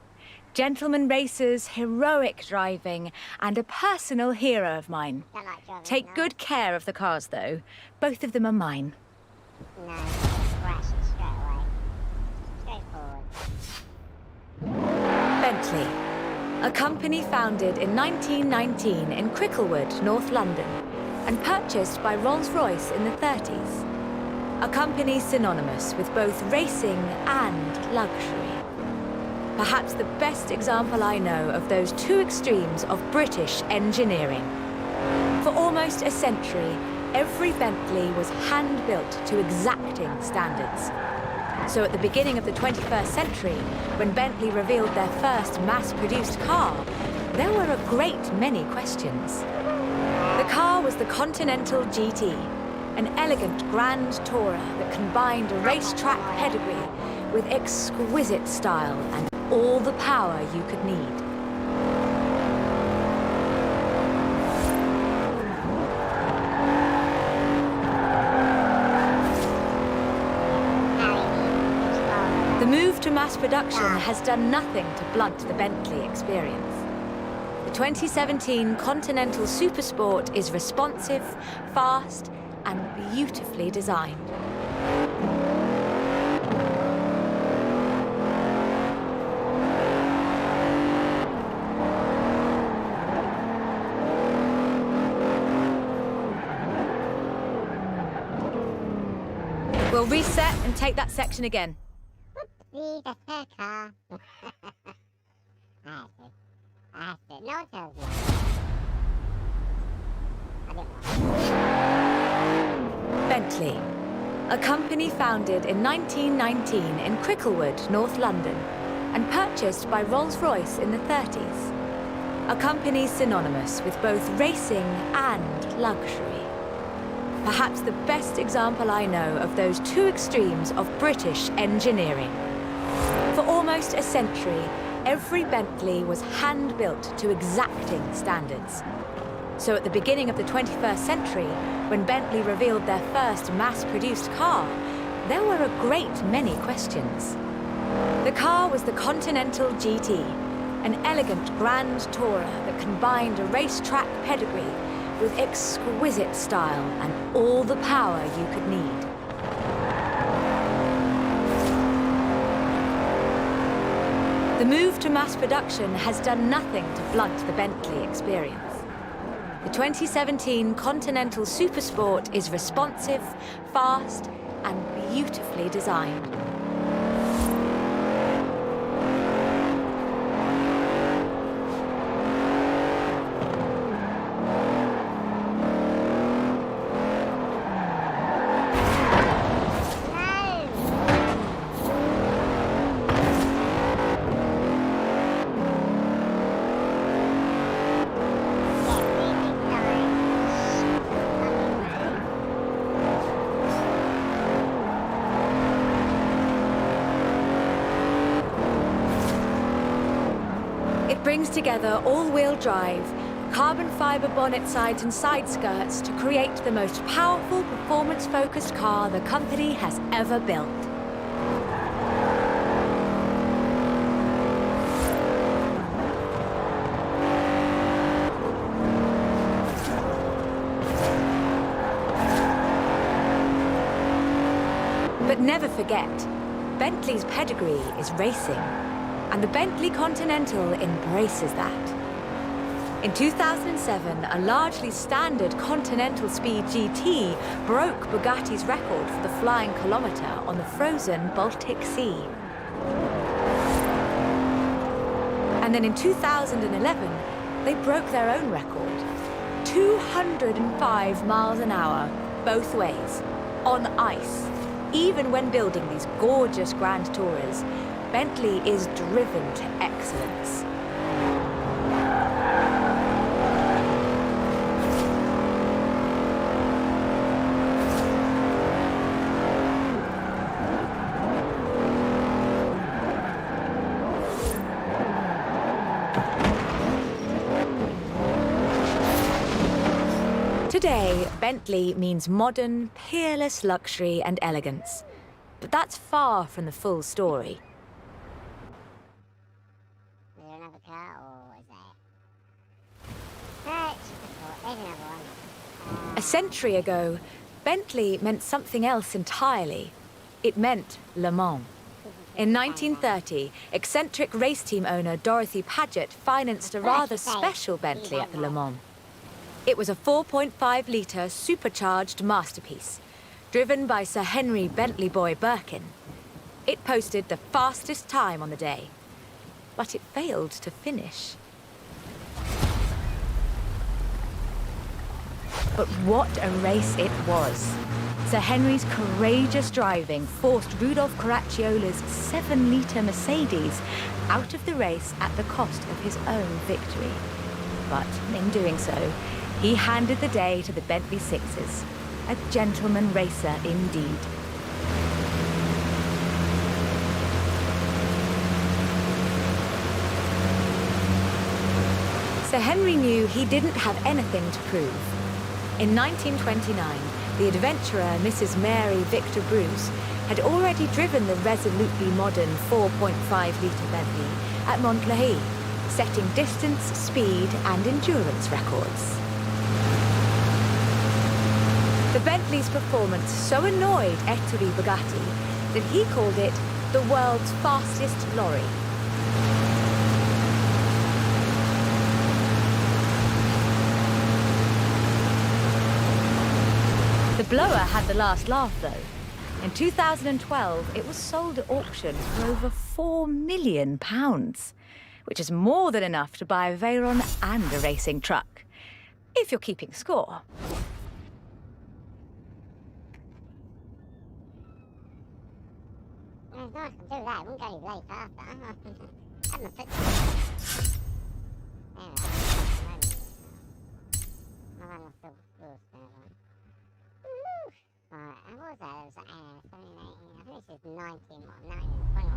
Gentleman racers, heroic driving, and a personal hero of mine. Don't like driving, Take no. good care of the cars, though. Both of them are mine. No, scratch it straight away. Straightforward. Bentley, a company founded in 1919 in Cricklewood, North London, and purchased by Rolls-Royce in the 30s. A company synonymous with both racing and luxury. Perhaps the best example I know of those two extremes of British engineering. For almost a century, every Bentley was hand-built to exacting standards. So at the beginning of the 21st century, when Bentley revealed their first mass-produced car, there were a great many questions. The car was the Continental GT, an elegant grand tourer that combined a racetrack pedigree with exquisite style and all the power you could need. The move to mass production has done nothing to blunt the Bentley experience. The 2017 Continental Supersport is responsive, fast, and beautifully designed. We'll reset and take that section again. See, that's her car. I have to. No one tells me. I didn't want Bentley, a company founded in 1919 in Cricklewood, North London, and purchased by Rolls-Royce in the 30s. A company synonymous with both racing and luxury. Perhaps the best example I know of those two extremes of British engineering. For almost a century, every Bentley was hand-built to exacting standards. So at the beginning of the 21st century, when Bentley revealed their first mass-produced car, there were a great many questions. The car was the Continental GT, an elegant grand tourer that combined a racetrack pedigree with exquisite style and all the power you could need. The move to mass production has done nothing to blunt the Bentley experience. The 2017 Continental Supersport is responsive, fast, and beautifully designed. Brings together all-wheel drive, carbon fiber bonnet sides and side skirts to create the most powerful performance-focused car the company has ever built. But never forget, Bentley's pedigree is racing. And the Bentley Continental embraces that. In 2007, a largely standard Continental Speed GT broke Bugatti's record for the flying kilometre on the frozen Baltic Sea. And then in 2011, they broke their own record. 205 miles an hour, both ways, on ice. Even when building these gorgeous Grand Tourers, Bentley is driven to excellence. Today, Bentley means modern, peerless luxury and elegance. But that's far from the full story. Is there another car, or is there? There's another one. A century ago, Bentley meant something else entirely. It meant Le Mans. In 1930, eccentric race team owner Dorothy Paget financed a rather special Bentley at the Le Mans. It was a 4.5-litre supercharged masterpiece, driven by Sir Henry Bentley Boy Birkin. It posted the fastest time on the day, but it failed to finish. But what a race it was. Sir Henry's courageous driving forced Rudolf Caracciolla's 7-litre Mercedes out of the race at the cost of his own victory. But in doing so, he handed the day to the Bentley Sixes, a gentleman racer indeed. Sir Henry knew he didn't have anything to prove. In 1929, the adventurer Mrs. Mary Victor Bruce had already driven the resolutely modern 4.5-litre Bentley at Montlhéry, setting distance, speed and endurance records. The Bentley's performance so annoyed Ettore Bugatti that he called it the world's fastest lorry. The blower had the last laugh, though. In 2012, it was sold at auction for over £4 million, which is more than enough to buy a Veyron and a racing truck, if you're keeping score. There's no one can do that. It wouldn't go any bloody faster. Have my foot. There we are. My man was still loose there. Right, how was that? It was 17, 18. I think this is 19, 19, 21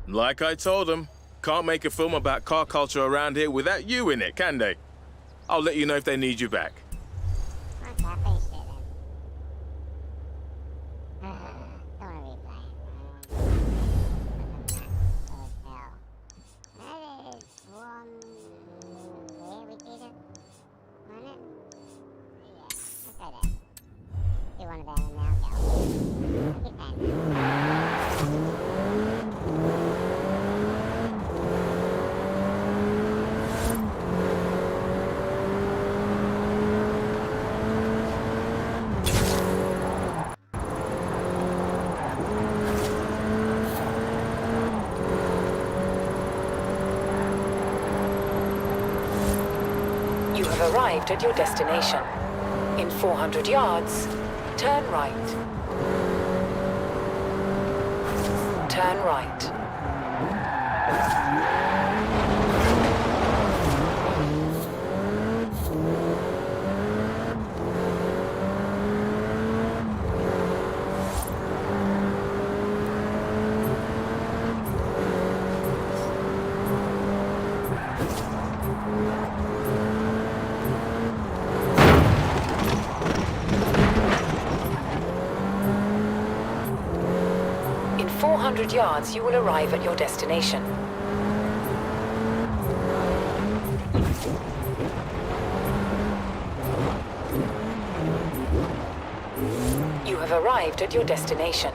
now. Like I told them, can't make a film about car culture around here without you in it, can they? I'll let you know if they need you back. Okay, I finished it then. Don't want to replay. That is one here we did it. Wasn't it? Yeah, let's go there. Do one of them and now go. Hit that. You have arrived at your destination. In 400 yards, turn right. Turn right. In 400 yards, you will arrive at your destination. You have arrived at your destination.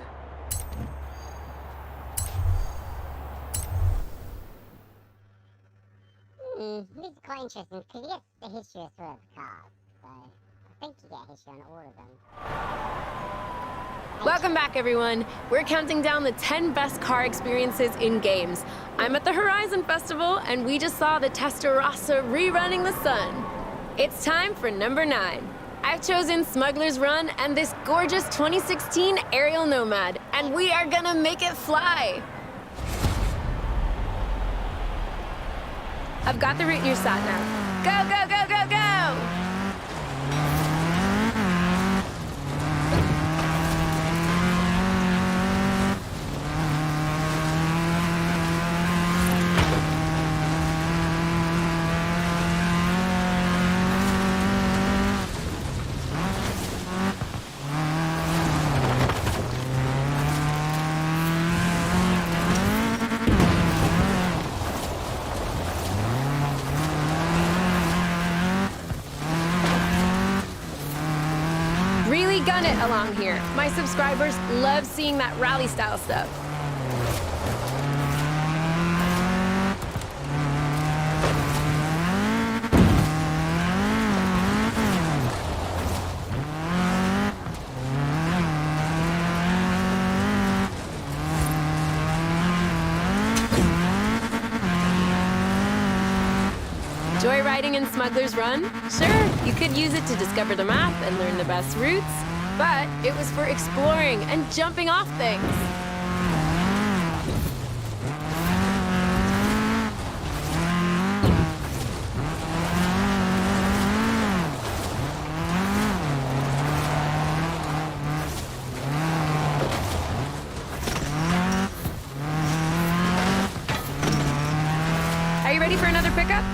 This is quite interesting because you get the history of the cars. So I think you get history on all of them. Welcome back, everyone. We're counting down the 10 best car experiences in games. I'm at the Horizon Festival, and we just saw the Testarossa rerunning the sun. It's time for number 9. I've chosen Smuggler's Run and this gorgeous 2016 Aerial Nomad, and we are gonna make it fly. I've got the route in your sat nav. Go, go, go, go, go! Really gun it along here. My subscribers love seeing that rally style stuff. Joyriding in Smuggler's Run? Sure, you could use it to discover the map and learn the best routes, but it was for exploring and jumping off things. Are you ready for another pickup?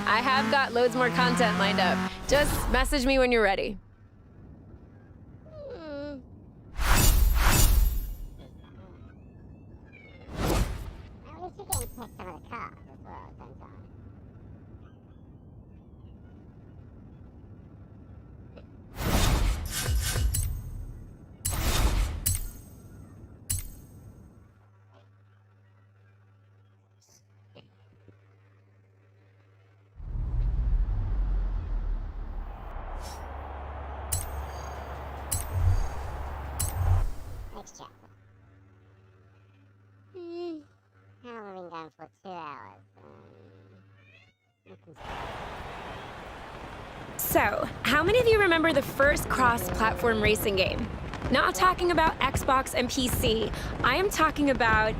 I have got loads more content lined up. Just message me when you're ready. At least you're getting past some of the cars as well, don't I? Next chapter. How long have we been going for? 2 hours. So, how many of you remember the first cross-platform racing game? Not talking about Xbox and PC. I am talking about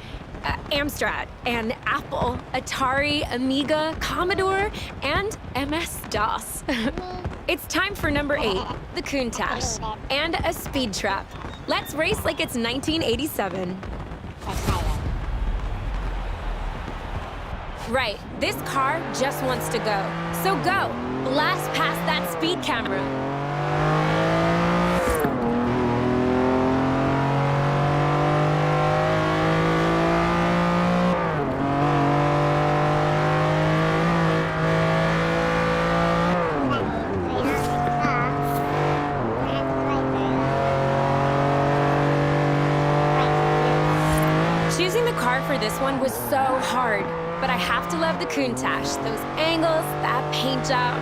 Amstrad and Apple, Atari, Amiga, Commodore, and MS-DOS. It's time for number 8, the Countach, and a speed trap. Let's race like it's 1987. Right, this car just wants to go. So go, blast past that speed camera. Choosing the car for this one was so hard, but I have to love the Countach. Those angles, that paint job.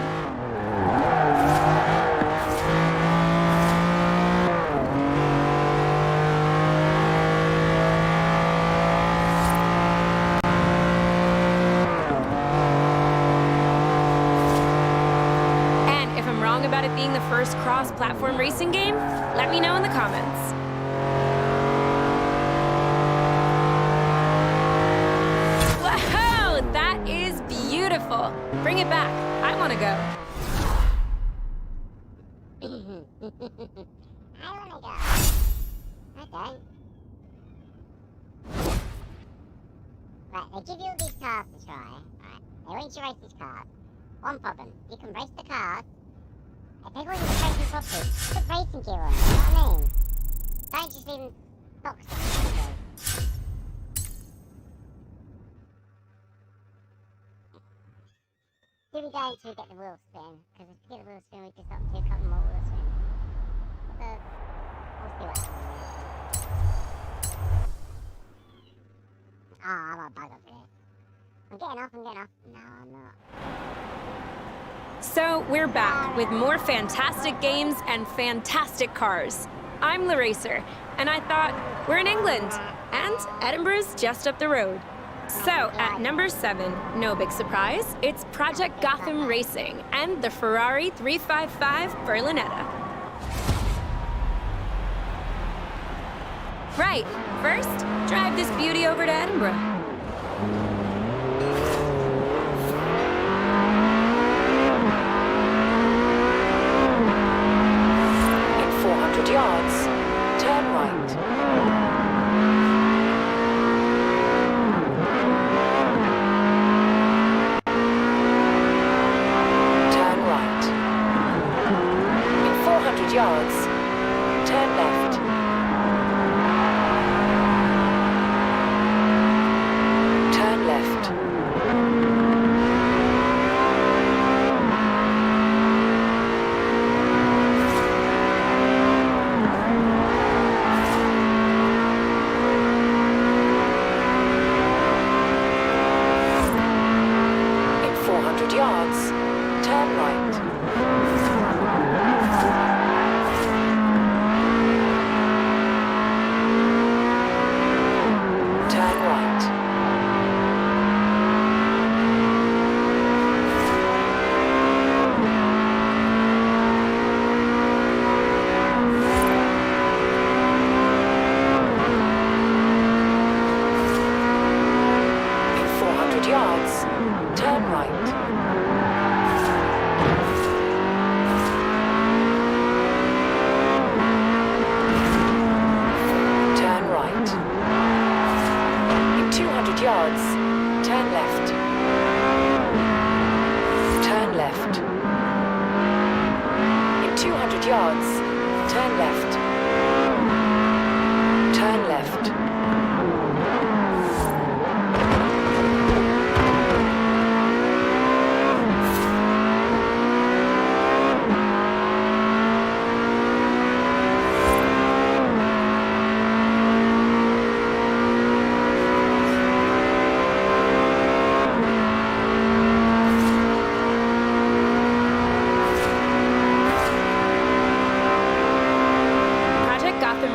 And if I'm wrong about it being the first cross-platform racing game, let me know in the comments. Beautiful. Bring it back. I want to go. I want to go. I don't. Right, they give you all these cars to try. Right, they want you to race these cars. One problem, you can race the cars. If they want you to race them properly, put racing gear on, you know what I mean? Don't just leave them boxed up. Do we go until we get the wheel spin? Because if we get the wheel spin, we just have to do a couple more wheel spins. But we'll see what happens. Oh, I'm a bug up here. I'm getting off. No, I'm not. So we're back with more fantastic games and fantastic cars. I'm LaRacer, and I thought, we're in England, and Edinburgh's just up the road. So at number 7, no big surprise, it's Project Gotham Racing and the Ferrari 355 Berlinetta. Right, first, drive this beauty over to Edinburgh. Yards, turn right. Turn right. In 400 yards, turn left. Turn left. Yards, turn right. Turn right. In 400 yards, turn right. Yards, turn left. Turn left. In 200 yards, turn left. Turn left.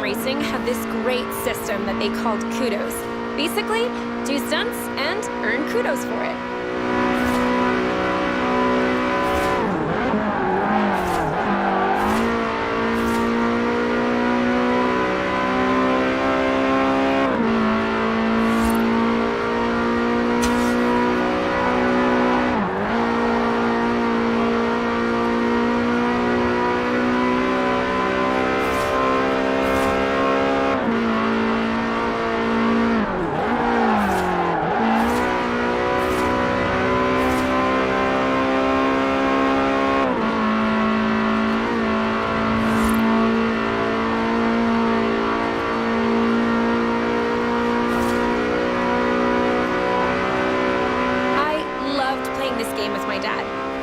Racing had this great system that they called kudos. Basically, do stunts and earn kudos for it.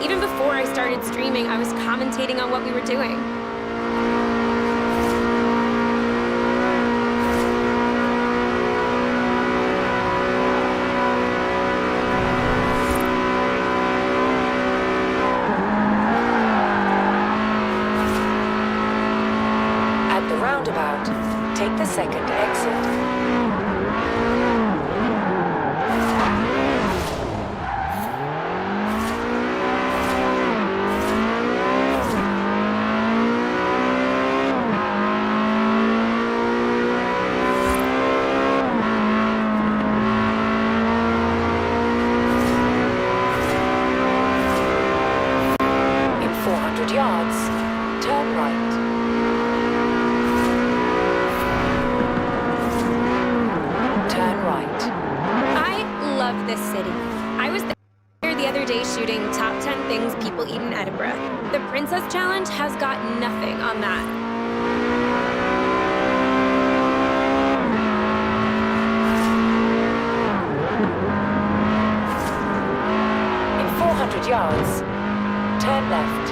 Even before I started streaming, I was commentating on what we were doing. At the roundabout, take the second exit. Yards, turn right. Turn right. I love this city. I was there the other day shooting top 10 things people eat in Edinburgh. The Princess Challenge has got nothing on that. In 400 yards, turn left.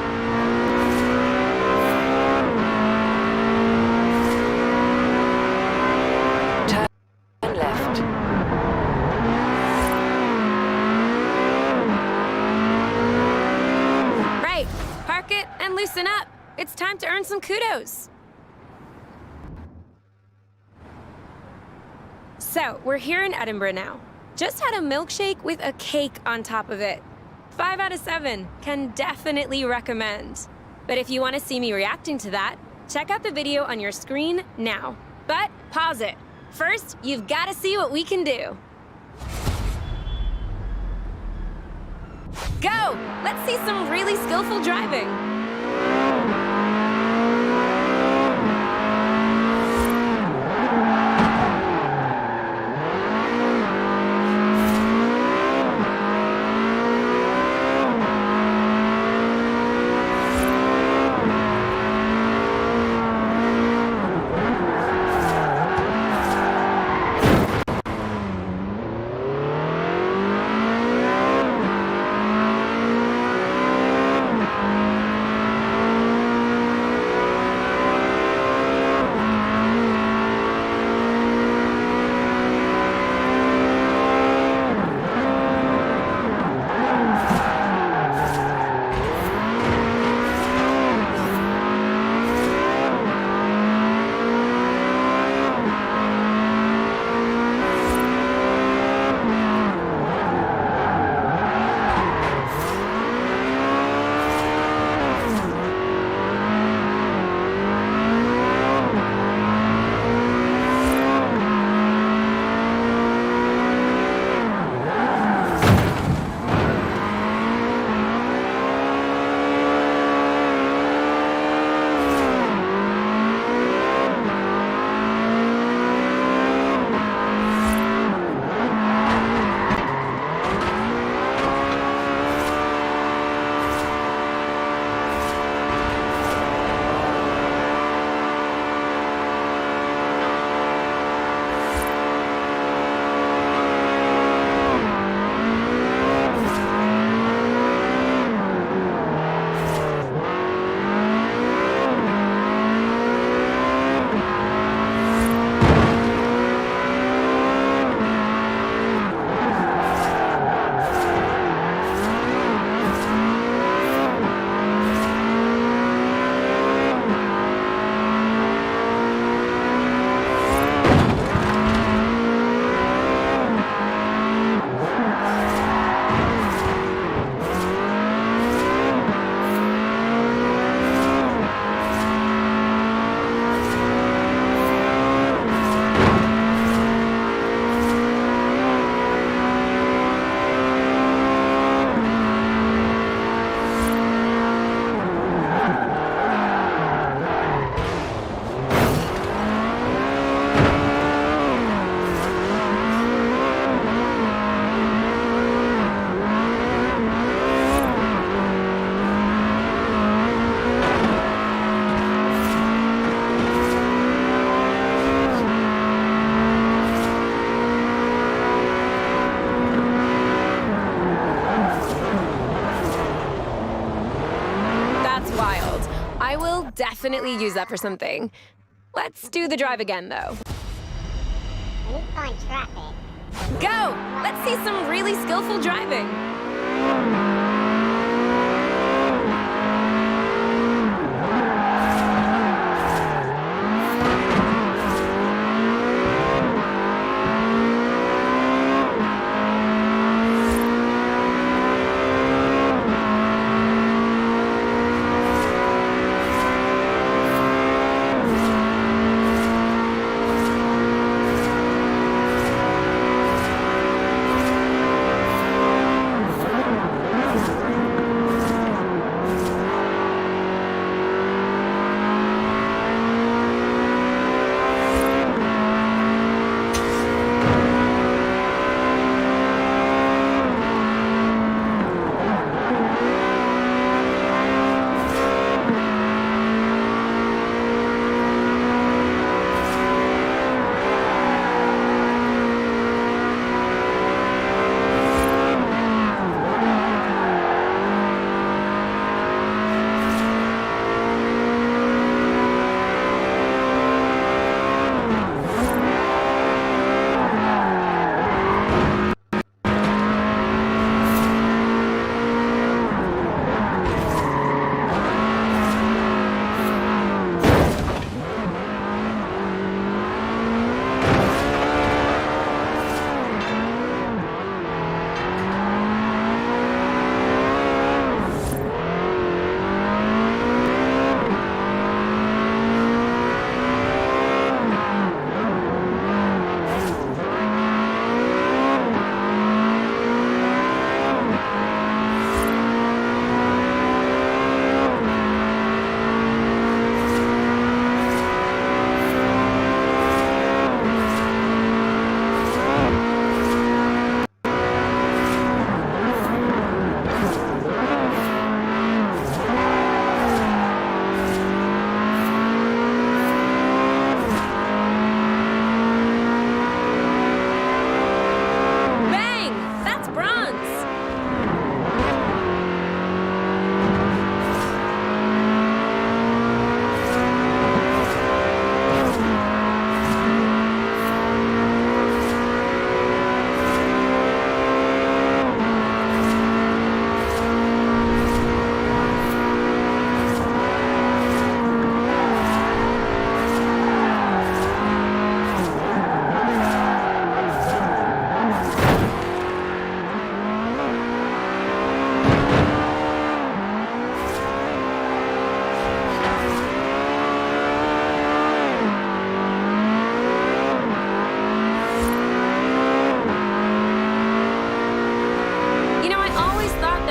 It's time to earn some kudos. So, we're here in Edinburgh now. Just had a milkshake with a cake on top of it. 5 out of 7. Can definitely recommend. But if you want to see me reacting to that, check out the video on your screen now. But pause it. First, you've got to see what we can do. Go! Let's see some really skillful driving. I will definitely use that for something. Let's do the drive again, though. We need to find traffic. Go! Let's see some really skillful driving.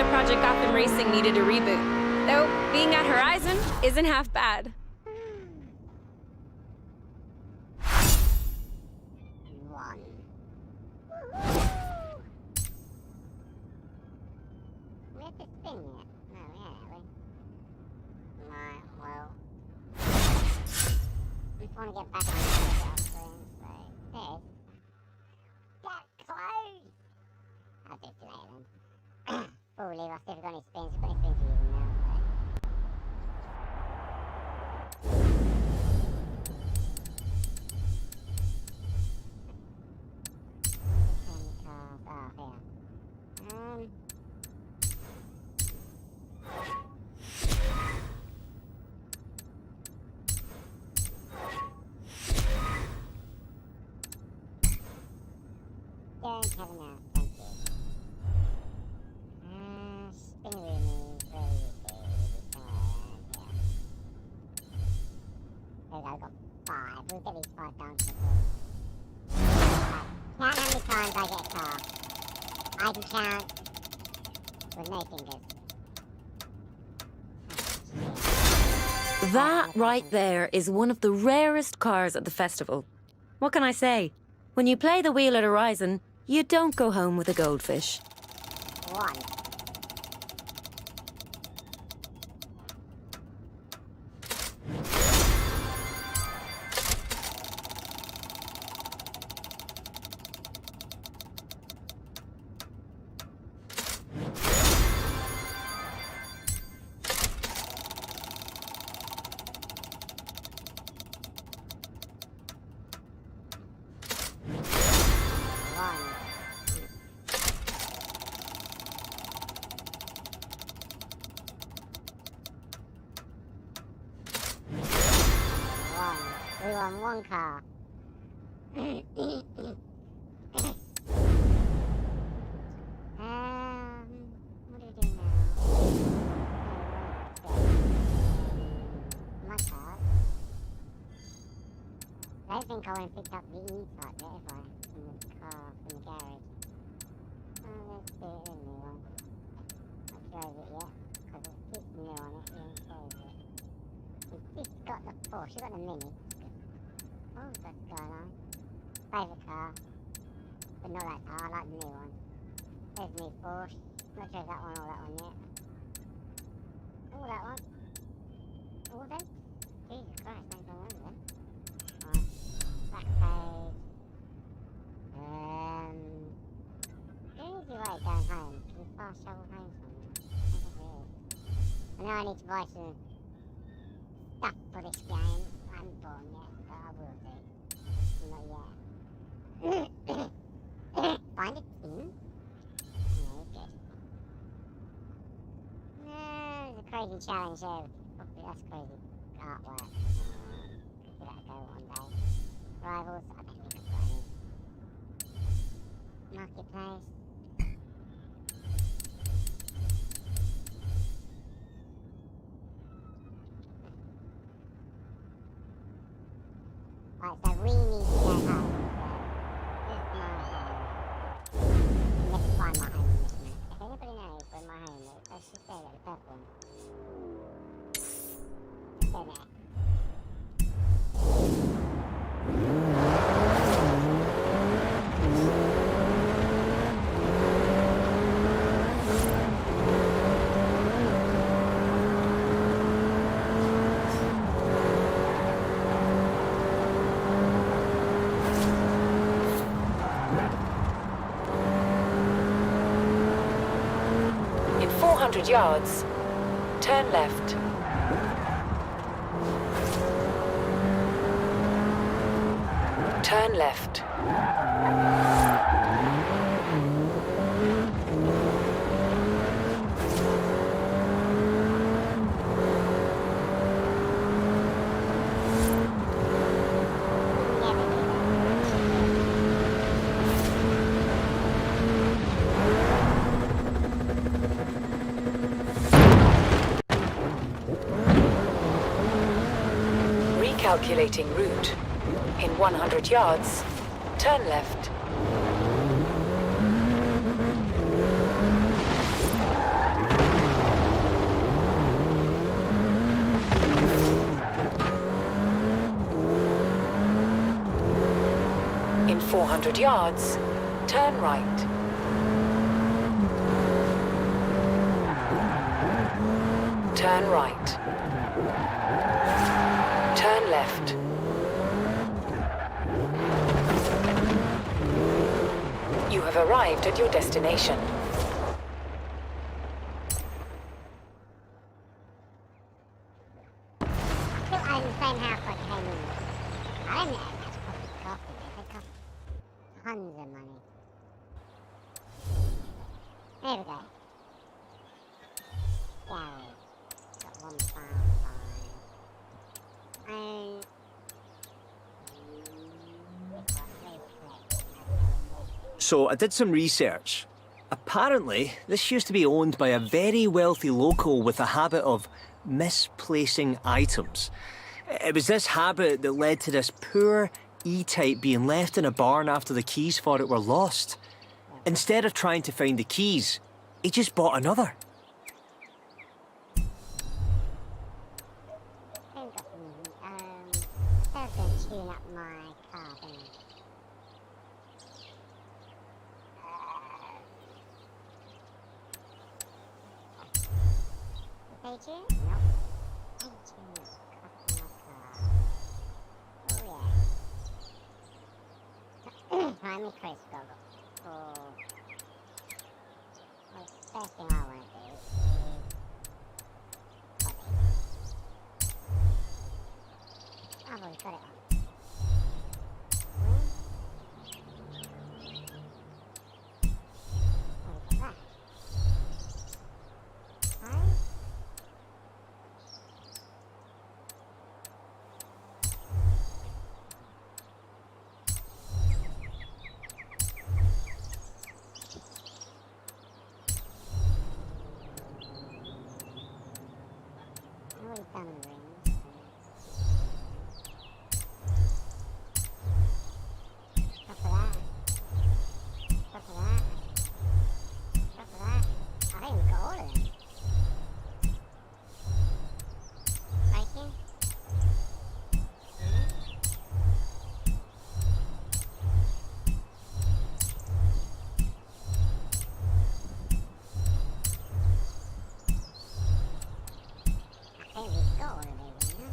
other Project Gotham Racing needed a reboot. Though, being at Horizon isn't half bad. One. We have to spin yet? No, we haven't, Right, well. I just want to get back on the screen, so there's that close. I'll do it later then. Before we leave, I'll see if we've got any spins. We've got any spins to use them now, so. Don't have enough, thank you. Spin room is very easy. There we go, I've got 5. We'll get these 5 down to the floor. Count how many times I get a car. I can count with no fingers. That right there is one of the rarest cars at the festival. What can I say? When you play the wheel at Horizon, you don't go home with a goldfish. 1. We won 1 car. What do we do now? My car. I don't think I went and picked up the E-type yet, have I? From the car, from the garage. Let's do it in a new one. Not drove it yet, because it's new on it, we haven't drove it. It's got the Porsche, it's got the Mini. Oh, that's going on. Favourite car. But not that car, I like the new one. There's the new Porsche. Not drove that one or that one yet. Oh, that one. All of them? Jesus Christ, thanks for one of them. Right. Back page. Easy way going home. Can you fast travel home somewhere? I know I need to buy some stuff for this game. I haven't bought them yet, but I will do. Not yet. Find a team? No, good. No, there's a crazy challenge there. Probably that's crazy artwork. Could give that a go one day. Rivals, I don't think I've got any. Marketplace. Right, so we need to go home. So, this is my home. Let's find my home in this map. If anybody knows where my home is, let's just go there, the purple one. Go there. In 400 yards, turn left. Turn left. Recalculating route. In 100 yards, turn left. 400 yards, turn right. Turn right. Turn left. You have arrived at your destination. Still own the same house I came in with. I don't know how much property cost of this. It cost tons of money. There we go. Garage. Got one farm fine. So I did some research. Apparently, this used to be owned by a very wealthy local with a habit of misplacing items. It was this habit that led to this poor E-Type being left in a barn after the keys for it were lost. Instead of trying to find the keys, he just bought another. Tune up my car, didn't I? Did they tune? Nope. I tuned up my car. Oh yeah. I'm in Chris Goggle. Well, the first thing I want to do is I've already got it on. Done the rings. Stop for that. Stop for that. Stop for that. I think we've got all of them. Right here. We've got all of these, you know?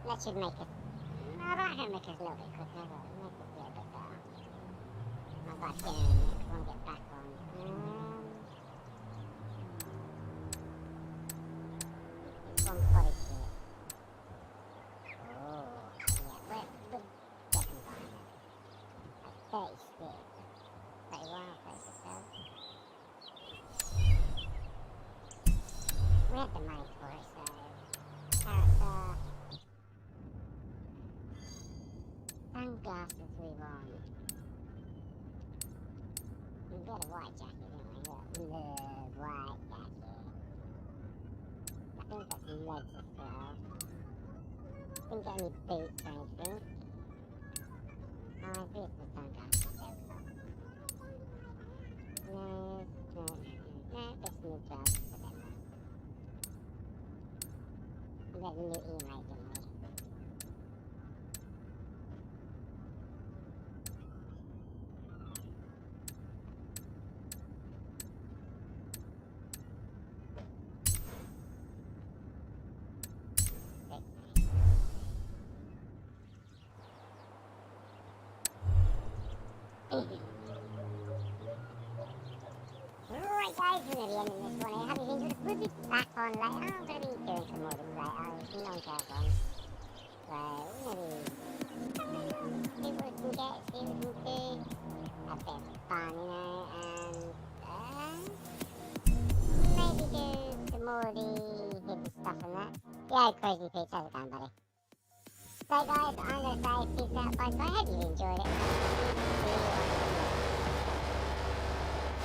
That should make it. No, that should make us a little bit quicker. That'll make us a little bit better. I've got dinner in a minute 'cause I want to get back on. One body kit. Oh, yeah, we're getting by now. Like 36. 31 or 37. We had the money for it, so. Character. Sunglasses we want. We got a white jacket, didn't we? Love white jacket. I think that's legs as well. Didn't get any boots or anything. Oh, here's the sunglasses. No, just new gloves for them. We got a new E-mate, didn't we? Right guys, we're going to be ending this one here. Have you enjoyed it? We'll be back on later. I'm going to be doing some more of this later. No one cares on. So, we're going to see what we can get, see what we can do. Have a bit of fun, you know, and maybe do some more of the hidden stuff and that. Yeah, Crazy Peach, how's it going, buddy? So guys, I'm gonna say peace out, bye. I hope you enjoyed it.